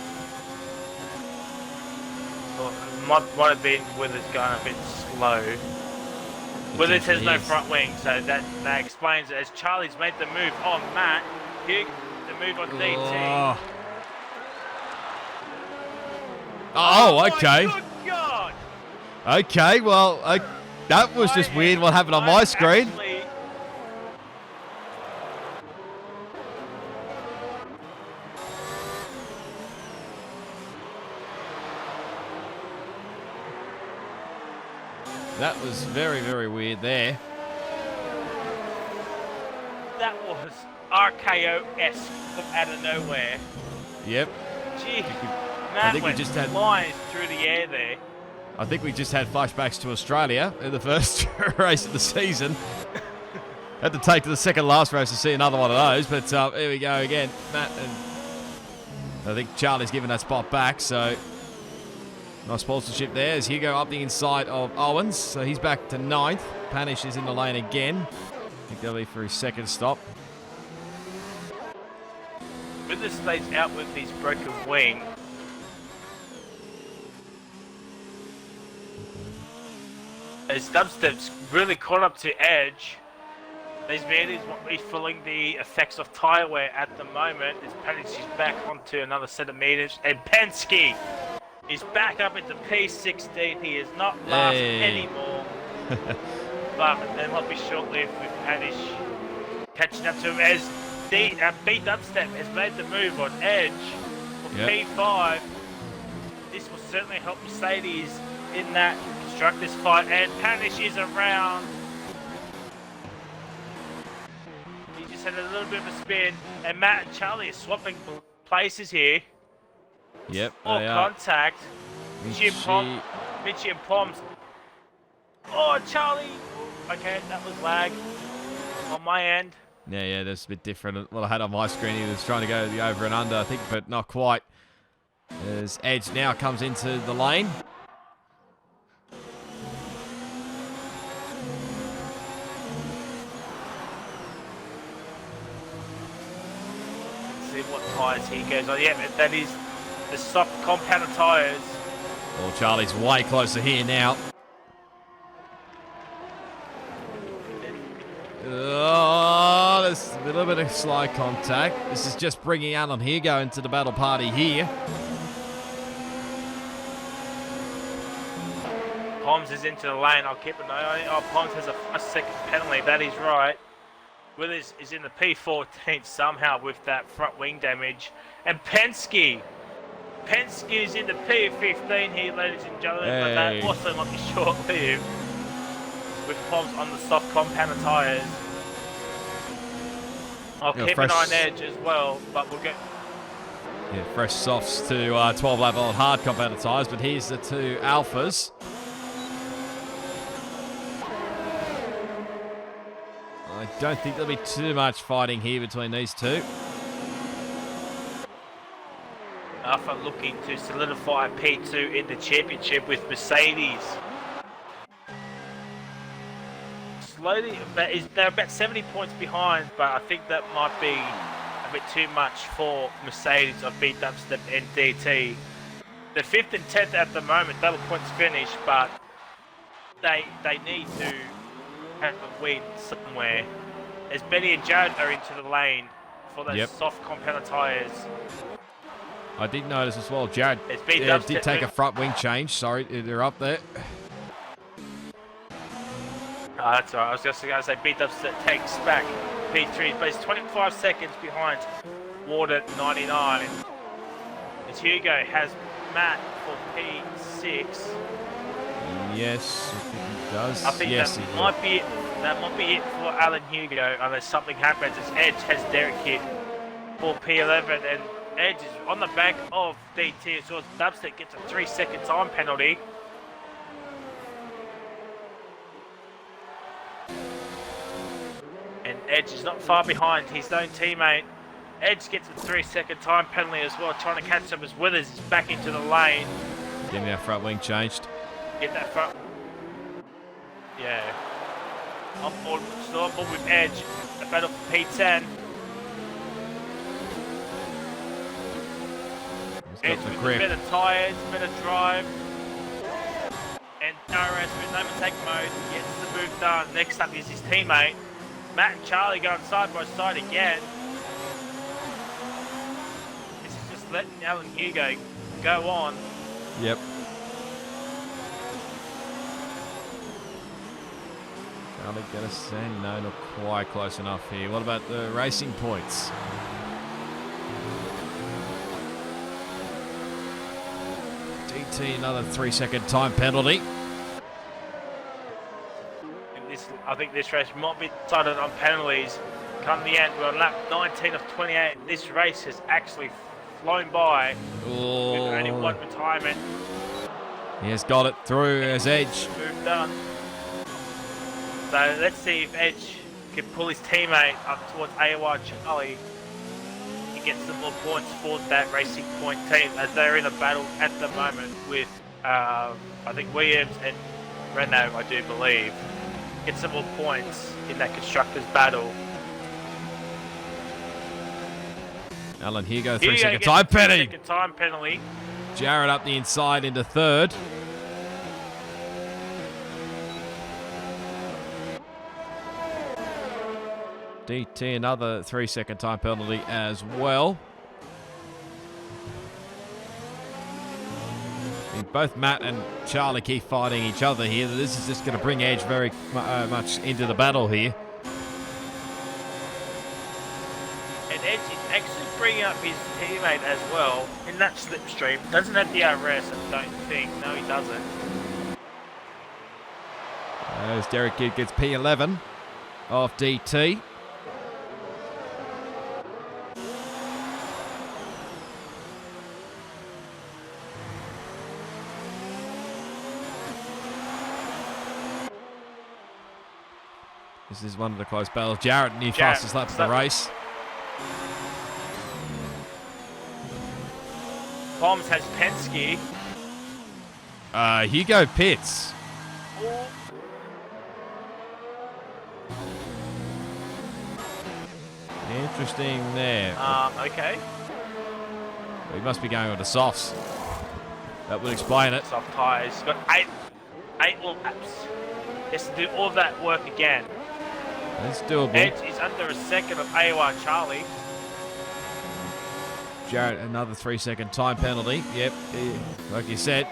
Well, might have been Withers going a bit slow. Withers has no front wing, so that explains it. As Charlie's made the move on Matt, Hugh, the move on DT. Oh, okay. Good God! Okay, well, that was just weird what happened on my screen. That was very, very weird there. That was RKO-esque from out of nowhere. Yep. Gee, I Matt think we went just had. flying through the air there. I think we just had flashbacks to Australia in the first race of the season. Had to take to the second last race to see another one of those, but here we go again. Matt and I think Charlie's given that spot back, so nice sponsorship there as Hugo up the inside of Owens, so he's back to 9th. Panish is in the lane again. I think that'll be for his second stop. Withers stays out with his broken wing. As Dubstep's really caught up to Edge. These vehicles won't be feeling the effects of tyre wear at the moment. As Penske is back onto another set of meters. And Penske is back up into P16. He is not last anymore. But it might be short-lived with Penske catching up to him as B Dubstep has made the move on Edge for P5. This will certainly help Mercedes in that constructors fight, and Penske is around. He just had a little bit of a spin, and Matt and Charlie are swapping places here. Yep. More contact. Mitchie and Poms. Oh, Charlie. Okay, that was lag on my end. Yeah, that's a bit different. What I had on my screen, he was trying to go the over and under, I think, but not quite. As Edge now comes into the lane. Let's see what tyres he goes on. Yeah, that is the soft compounded tyres. Well, Charlie's way closer here now. Oh, there's a little bit of slide contact. This is just bringing Alan Hugo into the battle party here. Poms is into the lane. I'll keep an eye on it. Oh, Poms has a 5-second penalty. That is right. Withers is in the P14 somehow with that front wing damage. And Penske is in the P15 here, ladies and gentlemen. But that also might be short-lived with Poms on the soft compounded tyres. I'll keep an eye on Edge as well, but we'll get... Yeah, fresh softs to 12 lap on hard compounded tyres, but here's the two Alphas. I don't think there'll be too much fighting here between these two. Alpha looking to solidify P2 in the championship with Mercedes. Slowly, they're about 70 points behind, but I think that might be a bit too much for Mercedes of B Dubstep and DT. They're 5th and 10th at the moment, double points finish, but they need to have a win somewhere. As Benny and Jared are into the lane for those soft compounded tyres. I did notice as well, Jared did take a front wing change. Sorry, they're up there. That's all right. I was just going to say B-Dubstep takes back P3, but he's 25 seconds behind Ward at 99. As Hugo has Matt for P6. Yes, I think he does. I think that might be it. That might be it for Alan Hugo, unless something happens. As Edge has Derek hit for P11, and Edge is on the back of DT, so Dubstep gets a 3-second time penalty. And Edge is not far behind his own teammate. Edge gets a 3-second time penalty as well, trying to catch up as Withers is back into the lane. Getting that front wing changed. Get that front. Yeah. Still on board with Edge. A battle for P10. Edge with better tyres, better drive. And DRS with no mistake mode gets the move done. Next up is his teammate. Matt and Charlie going side by side again. This is just letting Alan Hugo go on. Yep. Charlie gonna say no, not quite close enough here. What about the racing points? DT another 3-second time penalty. I think this race might be decided on penalties. Come the end, we're on lap 19 of 28. This race has actually flown by with only one retirement. He has got it through as Edge. Move done. So let's see if Edge can pull his teammate up towards AOR Charlie. He gets some more points for that Racing Point team as they're in a battle at the moment with, I think, Williams and Renault, I do believe. Get some more points in that constructors battle. Alan Hugo, 3-second time penalty. 3-second time penalty. Jared up the inside into third. DT, another 3-second time penalty as well. Both Matt and Charlie keep fighting each other here. This is just going to bring Edge very much into the battle here. And Edge is actually bringing up his teammate as well in that slipstream. Doesn't have DRS, I don't think. No, he doesn't. As Derek Kidd gets P11 off DT. This is one of the close battles. Jarrett, new fastest lap of the race. Bombs has Penske. Hugo Pitts. Interesting there. Okay. He must be going with the softs. That would explain it. Soft tyres. He's got eight laps. He has to do all that work again. That's doable. Edge is under a second of AOR Charlie. Jarrett, another 3-second time penalty. Yep, like you said.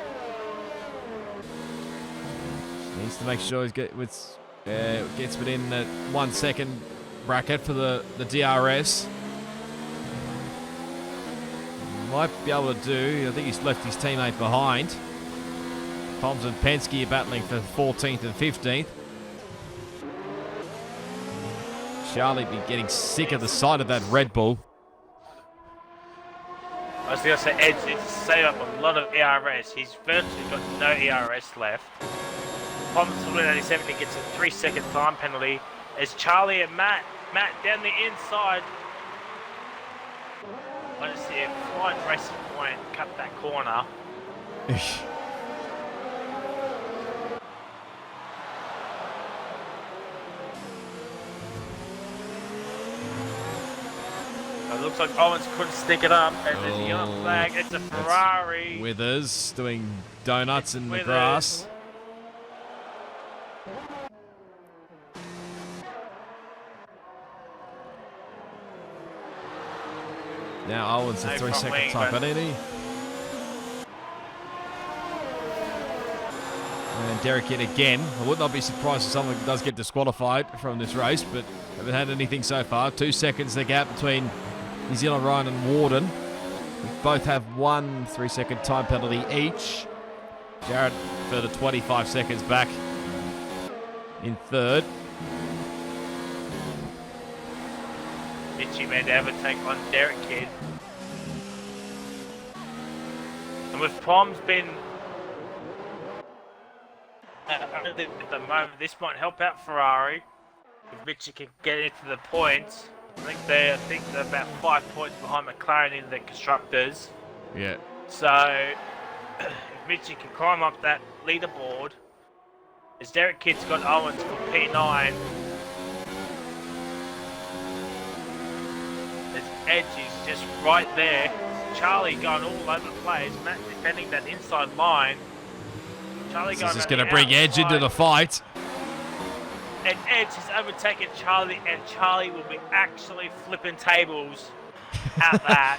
Needs to make sure he gets within that 1 second bracket for the DRS. Might be able to do. I think he's left his teammate behind. Toms and Penske are battling for 14th and 15th. Charlie be getting sick of the sight of that Red Bull. I was going to say Edge needs to save up a lot of ERS. He's virtually got no ERS left. Tom's 97 gets a 3-second time penalty. As Charlie and Matt down the inside. I want to see a flying racing point cut that corner. It looks like Owens couldn't stick it up, and there's a yellow flag. It's a Ferrari. Withers doing donuts in the grass. Now Owens a 3-second time penalty. And Derek Kidd again. I would not be surprised if someone does get disqualified from this race, but haven't had anything so far. 2 seconds the gap between New Zealand Ryan and Warden. We both have 1 3-second time penalty each. Jarrett further 25 seconds back in third. Mitchie made to have a take on Derek Kidd. And with Pom's been at the moment, this might help out Ferrari. If Mitchie can get into the points. I think they're about 5 points behind McLaren in the constructors. Yeah. So if Mitchie can climb up that leaderboard, as Derek Kidd's got Owens for P9. As Edge is just right there. Charlie going all over the place. Matt defending that inside line. Charlie this is going to bring Edge into the fight. And Edge has overtaken Charlie, and Charlie will be actually flipping tables at that.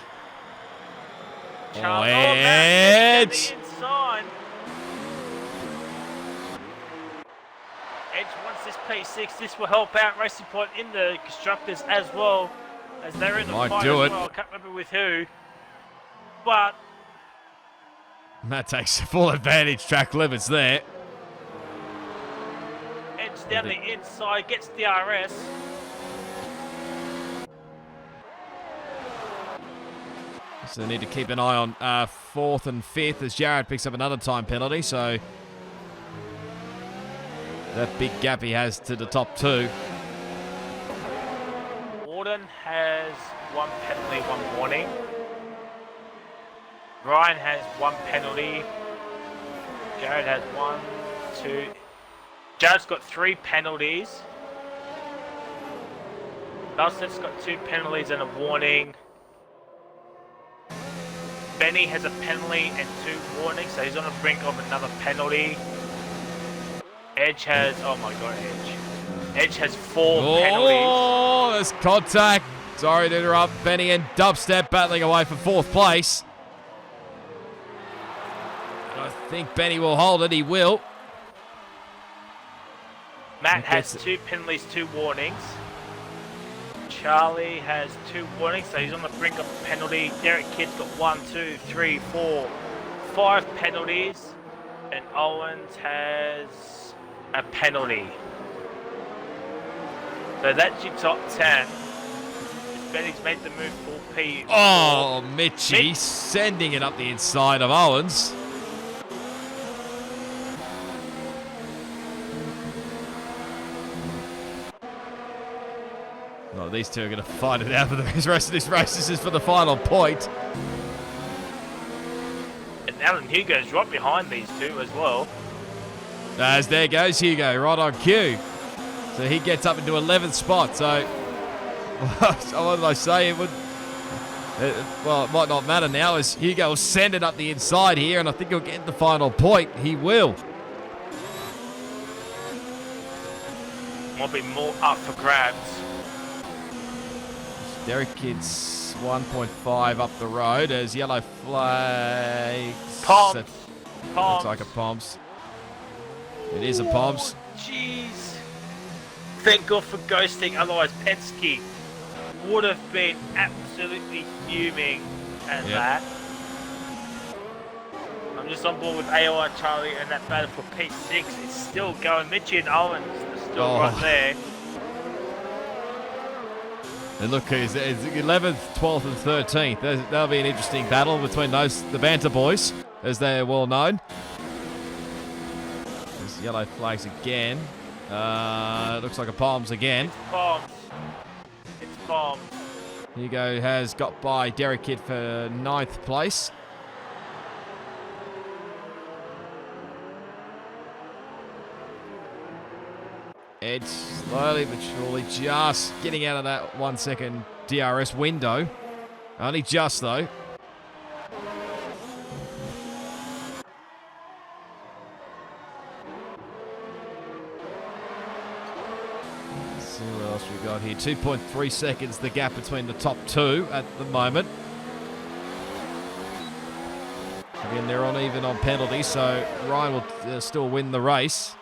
Charlie, Edge! Inside. Edge wants this P6. This will help out Racing Point in the constructors as well, as they're in the fight as well. I can't remember with who, but Matt takes full advantage. Track limits there. Edge down the inside, gets DRS. So they need to keep an eye on 4th and 5th as Jarrett picks up another time penalty. So that big gap he has to the top 2. Warden has 1 penalty, 1 warning. Ryan has 1 penalty. Jared has 1, 2. Jared's got 3 penalties. Dustin's got 2 penalties and a warning. Benny has a penalty and 2 warnings, so he's on the brink of another penalty. Edge has, oh my god, Edge. Edge has 4 penalties. Oh, there's contact. Sorry to interrupt. Benny and Dubstep battling away for 4th place. I think Benny will hold it. He will. Matt has 2 penalties, 2 warnings. Charlie has 2 warnings, so he's on the brink of a penalty. Derek Kidd's got 1, 2, 3, 4, 5 penalties. And Owens has a penalty. So that's your top 10. Benny's made the move for P. Oh, Mitchie sending it up the inside of Owens. Oh, these two are going to fight it out for the rest of this race. This is for the final point. And Alan Hugo's right behind these two as well. As there goes Hugo, right on cue. So he gets up into 11th spot. So, what did I say? Well, it might not matter now as Hugo will send it up the inside here, and I think he'll get the final point. He will. Might be more up for grabs. Derek Kidd's 1.5 up the road as yellow flags. Poms. Looks like a Poms. It is a Poms. Jeez. Thank God for ghosting, otherwise Penske would have been absolutely fuming at that. I'm just on board with AOR Charlie and that battle for P6. It's still going. Mitchie and Owens are still right there. And look, it's 11th, 12th and 13th. That'll be an interesting battle between the Banter boys, as they're well known. There's yellow flags again. It looks like a Palms again. It's Palms. It's Palms. Hugo has got by Derek Kidd for 9th place. Edge slowly but surely just getting out of that 1 second DRS window. Only just though. Let's see what else we got here. 2.3 seconds the gap between the top two at the moment. Again, they're on even on penalty, so Ryan will still win the race.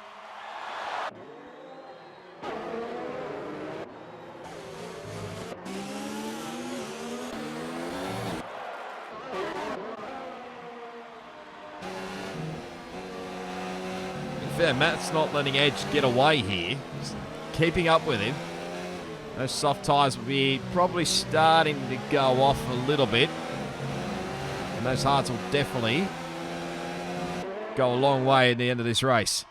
Fair, Matt's not letting Edge get away here. He's keeping up with him. Those soft tyres will be probably starting to go off a little bit. And those hards will definitely go a long way at the end of this race.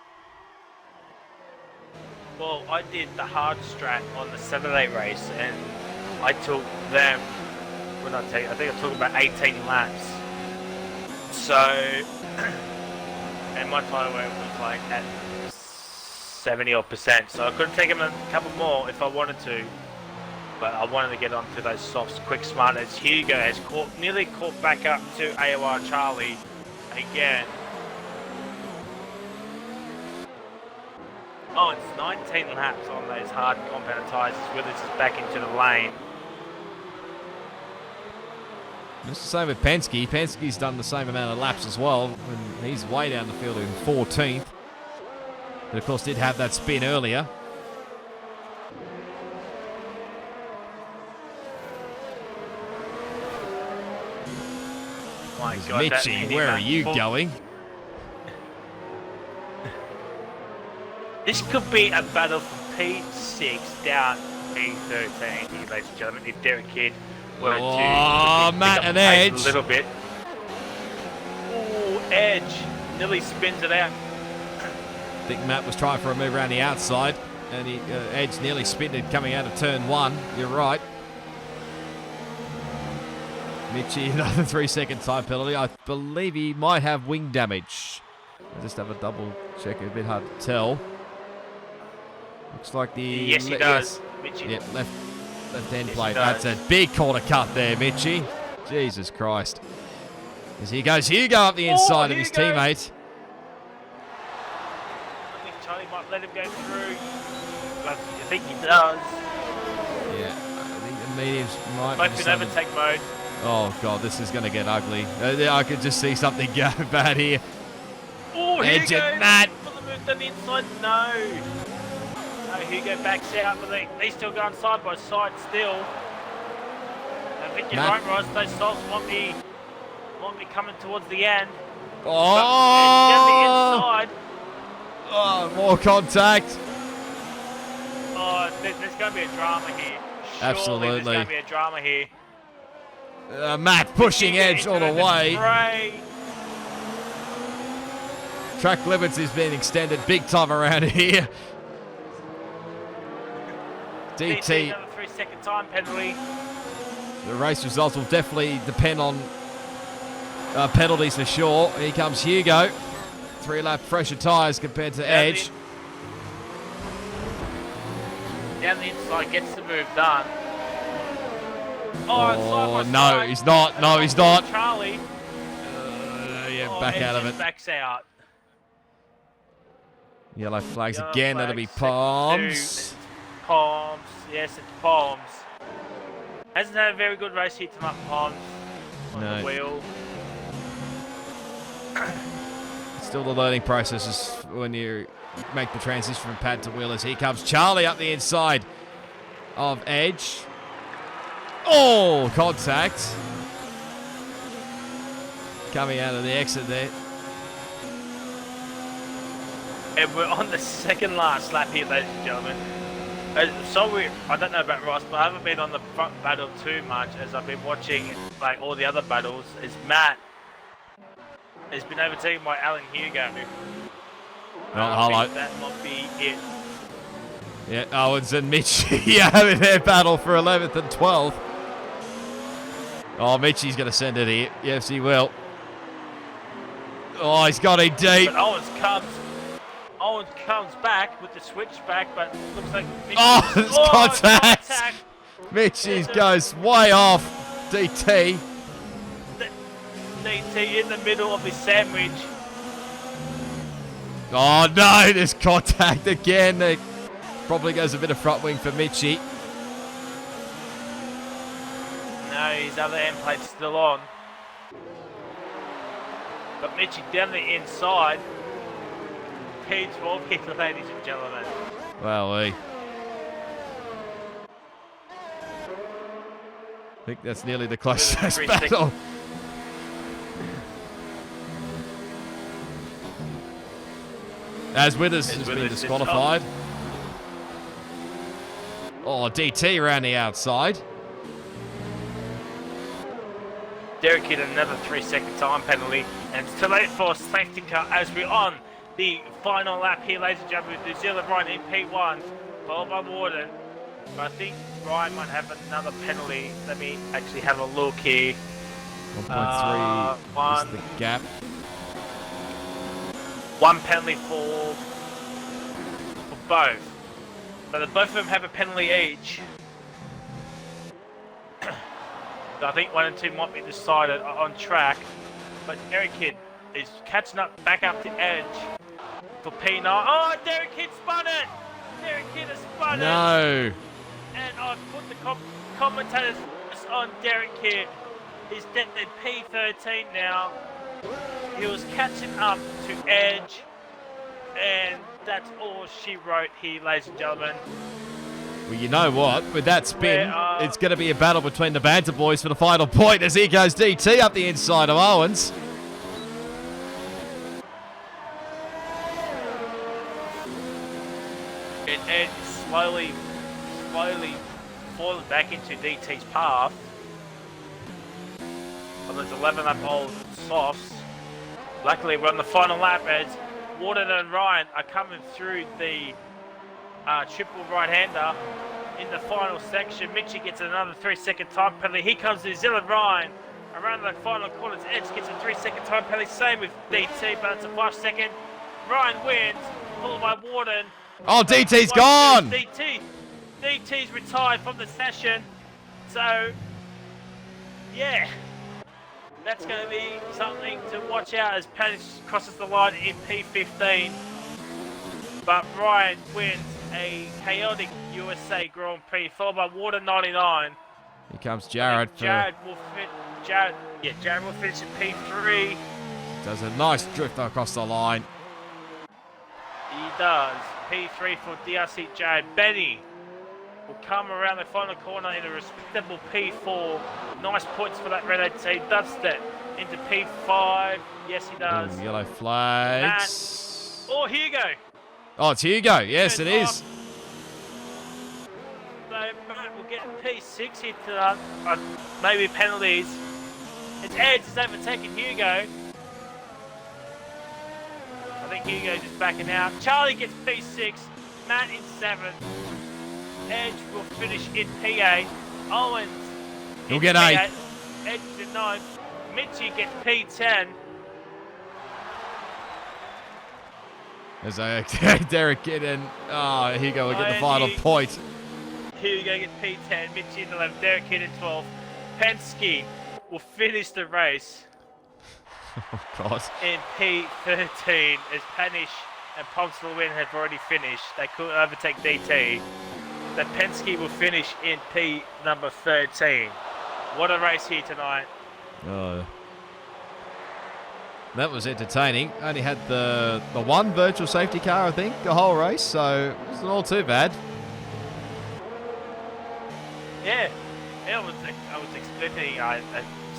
Well, I did the hard strat on the Saturday race and I took them, what did I take? I think I took about 18 laps. So, and my tyre wear was like at 70%, so I could have taken a couple more if I wanted to, but I wanted to get onto those softs quick smart as Hugo has nearly caught back up to AOR Charlie again. Oh, it's 19 laps on those hard compound tyres as Willis is back into the lane. It's the same with Penske. Penske's done the same amount of laps as well, and he's way down the field in 14th. But of course did have that spin earlier. My God, Mitchie, where are you going? This could be a battle for P6 down P13 here, ladies and gentlemen, if Derek Kidd were to Matt and Edge. A little bit. Oh, Edge nearly spins it out. I think Matt was trying for a move around the outside, and Edge nearly spinned it coming out of turn one. You're right. Mitchie, another 3 second time penalty. I believe he might have wing damage. I'll just have a double check. A bit hard to tell. Looks like the... Yes, he does. Yes. Yep, left hand plate. That's a big corner cut there, Mitchie. Jesus Christ. As he goes Hugo up the inside of his teammate. I think Charlie might let him go through. But think he does. Yeah, I think the mediums might Both be in overtake mode. Oh, God, this is going to get ugly. I could just see something go bad here. Oh, Edge Hugo it, Matt. for the move on the inside. No. No, Hugo backs out, but they still going side by side still. I think you're right, Ross. Those softs won't be coming towards the end. Oh! Down the inside. Oh, more contact. Oh, there's going to be a drama here. Surely Absolutely. there's going to be a drama here. Matt pushing Edge all the way. Spray. Track limits is being extended big time around here. DT. Another 3-second time penalty. The race results will definitely depend on penalties for sure. Here comes Hugo. 3-lap fresher tyres compared to Edge. Down the inside, gets the move done. Oh, no, he's not. No, he's not. Charlie. Back out of it. Backs out. Yellow flags again. That'll be Palms. Palms. Yes, it's Palms. Hasn't had a very good race here tonight, Palms. On the wheel. Still the learning process is when you make the transition from pad to wheel. As here comes Charlie up the inside of Edge. Oh, contact. Coming out of the exit there. And we're on the second last lap here, ladies and gentlemen. Sorry, I don't know about Ross, but I haven't been on the front battle too much as I've been watching like all the other battles. Is Matt has been overtaken by Alan Hugo. Hello. That might be it. Yeah, Owens and Mitch having their battle for 11th and 12th. Oh, Mitchy's going to send it here. Yes, he will. Oh, he's got it deep. But Owens comes back with the switchback, but looks like Mitchy. Oh, it's contact. Mitchy goes way off. DT. DT in the middle of his sandwich. Oh no, there's contact again. It probably goes a bit of front wing for Mitchy. No, his other end plate's still on. But Mitchy down the inside. P12 here, ladies and gentlemen. Well, I think that's nearly the closest battle. As Withers has been disqualified. Oh, DT around the outside. Derek hit another 3-second time penalty, and it's too late for safety car as we're on the final lap here, ladies and gentlemen. New Zealand Ryan in P1, followed by Warden. But I think Ryan might have another penalty. Let me actually have a look here. 1.3 is the gap. One penalty for both. So both of them have a penalty each. So I think 1 and 2 might be decided on track. But Derek Kidd is catching up back up to Edge for P9. Oh, Derek Kidd spun it! Derek Kidd has spun it! No! And I've put the commentators on Derek Kidd. He's down at P13 now. He was catching up to Edge. And that's all she wrote here, ladies and gentlemen. Well, you know what? With that spin, it's going to be a battle between the Banter boys for the final point as here goes DT up the inside of Owens. It slowly falls back into DT's path. On those 11-lap-old softs. Luckily, we're on the final lap as Warden and Ryan are coming through the triple right-hander in the final section. Mitchie gets another 3-second time penalty. Here comes New Zealand Ryan around the final corner's edge, gets a 3-second time penalty. Same with DT, but it's a 5-second. Ryan wins, followed by Warden. Oh, DT's gone! DT's retired from the session. So, yeah. That's going to be something to watch out as Panic crosses the line in P15. But Ryan wins a chaotic USA Grand Prix, followed by Water 99. Here comes Jared. Jared will finish in P3. Does a nice drift across the line. He does. P3 for DRC Jared. Benny will come around the final corner in a respectable P4. Nice points for that Red team. Dubstep into P5. Yes, he does. Ooh, yellow flags. Oh, Hugo. Oh, it's Hugo. Yes, it is. So Matt will get P6 here tonight. Maybe penalties. It's Edge is overtaking Hugo. I think Hugo's just backing out. Charlie gets P6. Matt in 7th. Edge will finish in P8. Owens. He'll get 8. Edge is in 9th. Mitchie gets P10. There's Derek Kidden. Oh, Hugo will get the final point. Hugo gets P10. Mitchie in 11th. Derek Kidd in 12th. Penske will finish the race. Oh, God. In P13, as Panish and Pomsel Win have already finished. They couldn't overtake DT. The Penske will finish in P number 13. What a race here tonight. Oh. That was entertaining. Only had the one virtual safety car, I think, the whole race, so it wasn't all too bad. Yeah, I was expecting a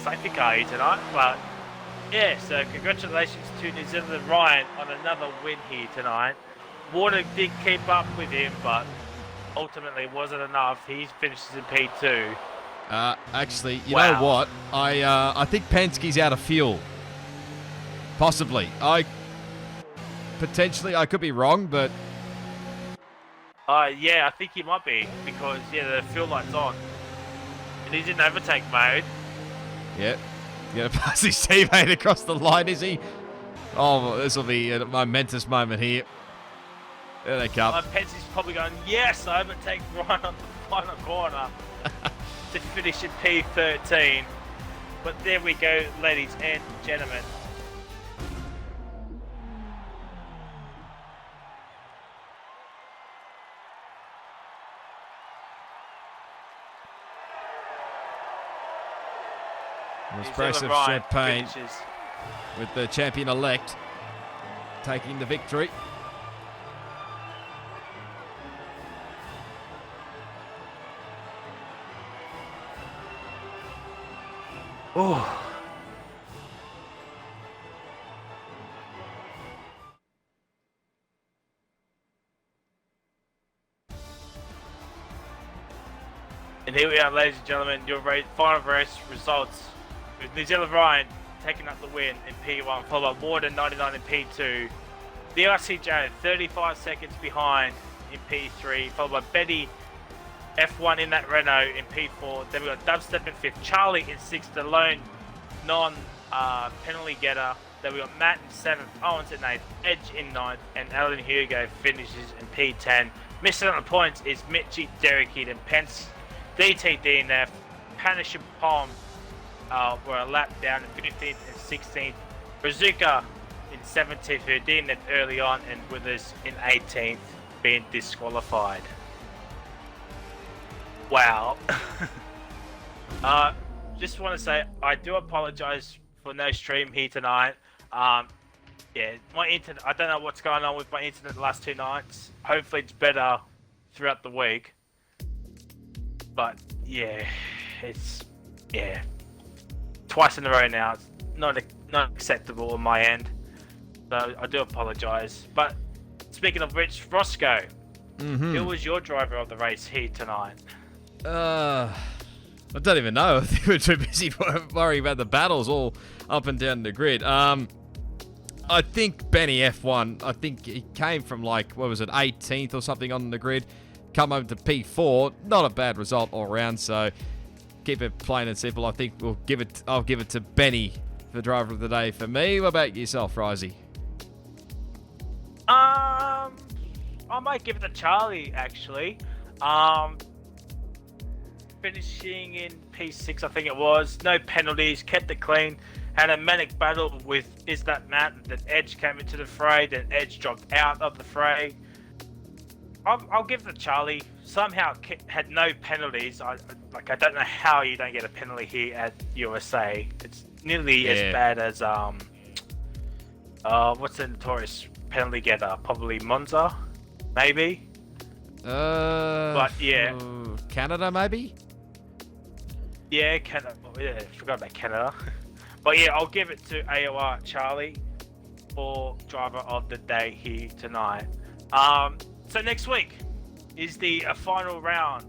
safety car here tonight, but yeah, so congratulations to New Zealand Ryan on another win here tonight. Water did keep up with him, but ultimately wasn't enough. He finishes in P2. Actually, you know what? I think Penske's out of fuel. Possibly. I could be wrong, but yeah, I think he might be, because the fuel light's on. And he's in overtake mode. Yeah. Gonna pass his teammate across the line, is he? Oh, this will be a momentous moment here. There they come. Penske's probably going, yes, I overtake Ryan on the final corner to finish in P13. But there we go, ladies and gentlemen. Espresso champagne with the champion-elect taking the victory. Oh. And here we are, ladies and gentlemen, your final race results. With New Zealand Ryan taking up the win in P1, followed by Warden 99 in P2. The RCJ 35 seconds behind in P3, followed by Betty F1 in that Renault in P4. Then we got Dubstep in 5th, Charlie in 6th, the lone non-penalty getter. Then we got Matt in 7th, Owens in 8th, Edge in 9th, and Alan Hugo finishes in P10. Missing on the points is Mitchie, Derek Kidd, and Pence. DT DNF, Panish and Palm were a lap down in 15th and 16th. Brazuka in 17th, who DNF'd early on, and with us in 18th, being disqualified. Wow. Just want to say I do apologize for no stream here tonight. Yeah, my internet, I don't know what's going on with my internet the last 2 nights. Hopefully it's better throughout the week. But yeah, it's twice in a row now. It's not acceptable on my end. So I do apologize. But speaking of which, Roscoe, who was your driver of the race here tonight? I don't even know. I think we're too busy worrying about the battles all up and down the grid. I think Benny F1, I think he came from 18th or something on the grid. Come over to P4, not a bad result all round, so keep it plain and simple. I think I'll give it to Benny for driver of the day for me. What about yourself, Fryzeeee? I might give it to Charlie, actually. Finishing in P6, I think it was. No penalties, kept it clean. Had a manic battle with Is That Matt. Then Edge came into the fray. Then Edge dropped out of the fray. I'll give it to Charlie. somehow had no penalties. I don't know how you don't get a penalty here at USA. It's nearly as bad as what's the notorious penalty getter? Probably Monza, maybe. But yeah, Canada maybe. Yeah, Canada. Yeah, forgot about Canada. But yeah, I'll give it to AOR Charlie for driver of the day here tonight. So next week is the final round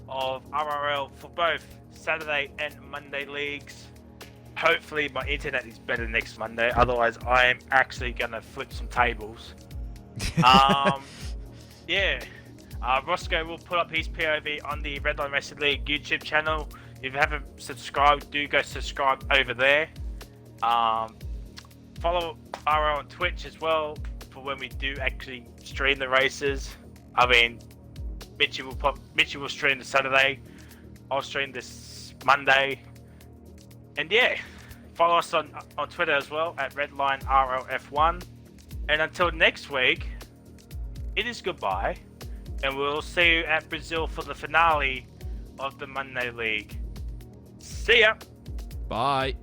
of RRL for both Saturday and Monday leagues. Hopefully my internet is better next Monday, otherwise I am actually gonna flip some tables. Yeah, Roscoe will put up his POV on the Redline Racing League YouTube channel. If you haven't subscribed, do go subscribe over there. Follow RRL on Twitch as well for when we do actually stream the races. I mean, Mitchie will stream this Saturday. I'll stream this Monday. And yeah, follow us on Twitter as well at Redline RLF1. And until next week, it is goodbye. And we'll see you at Brazil for the finale of the Monday League. See ya! Bye.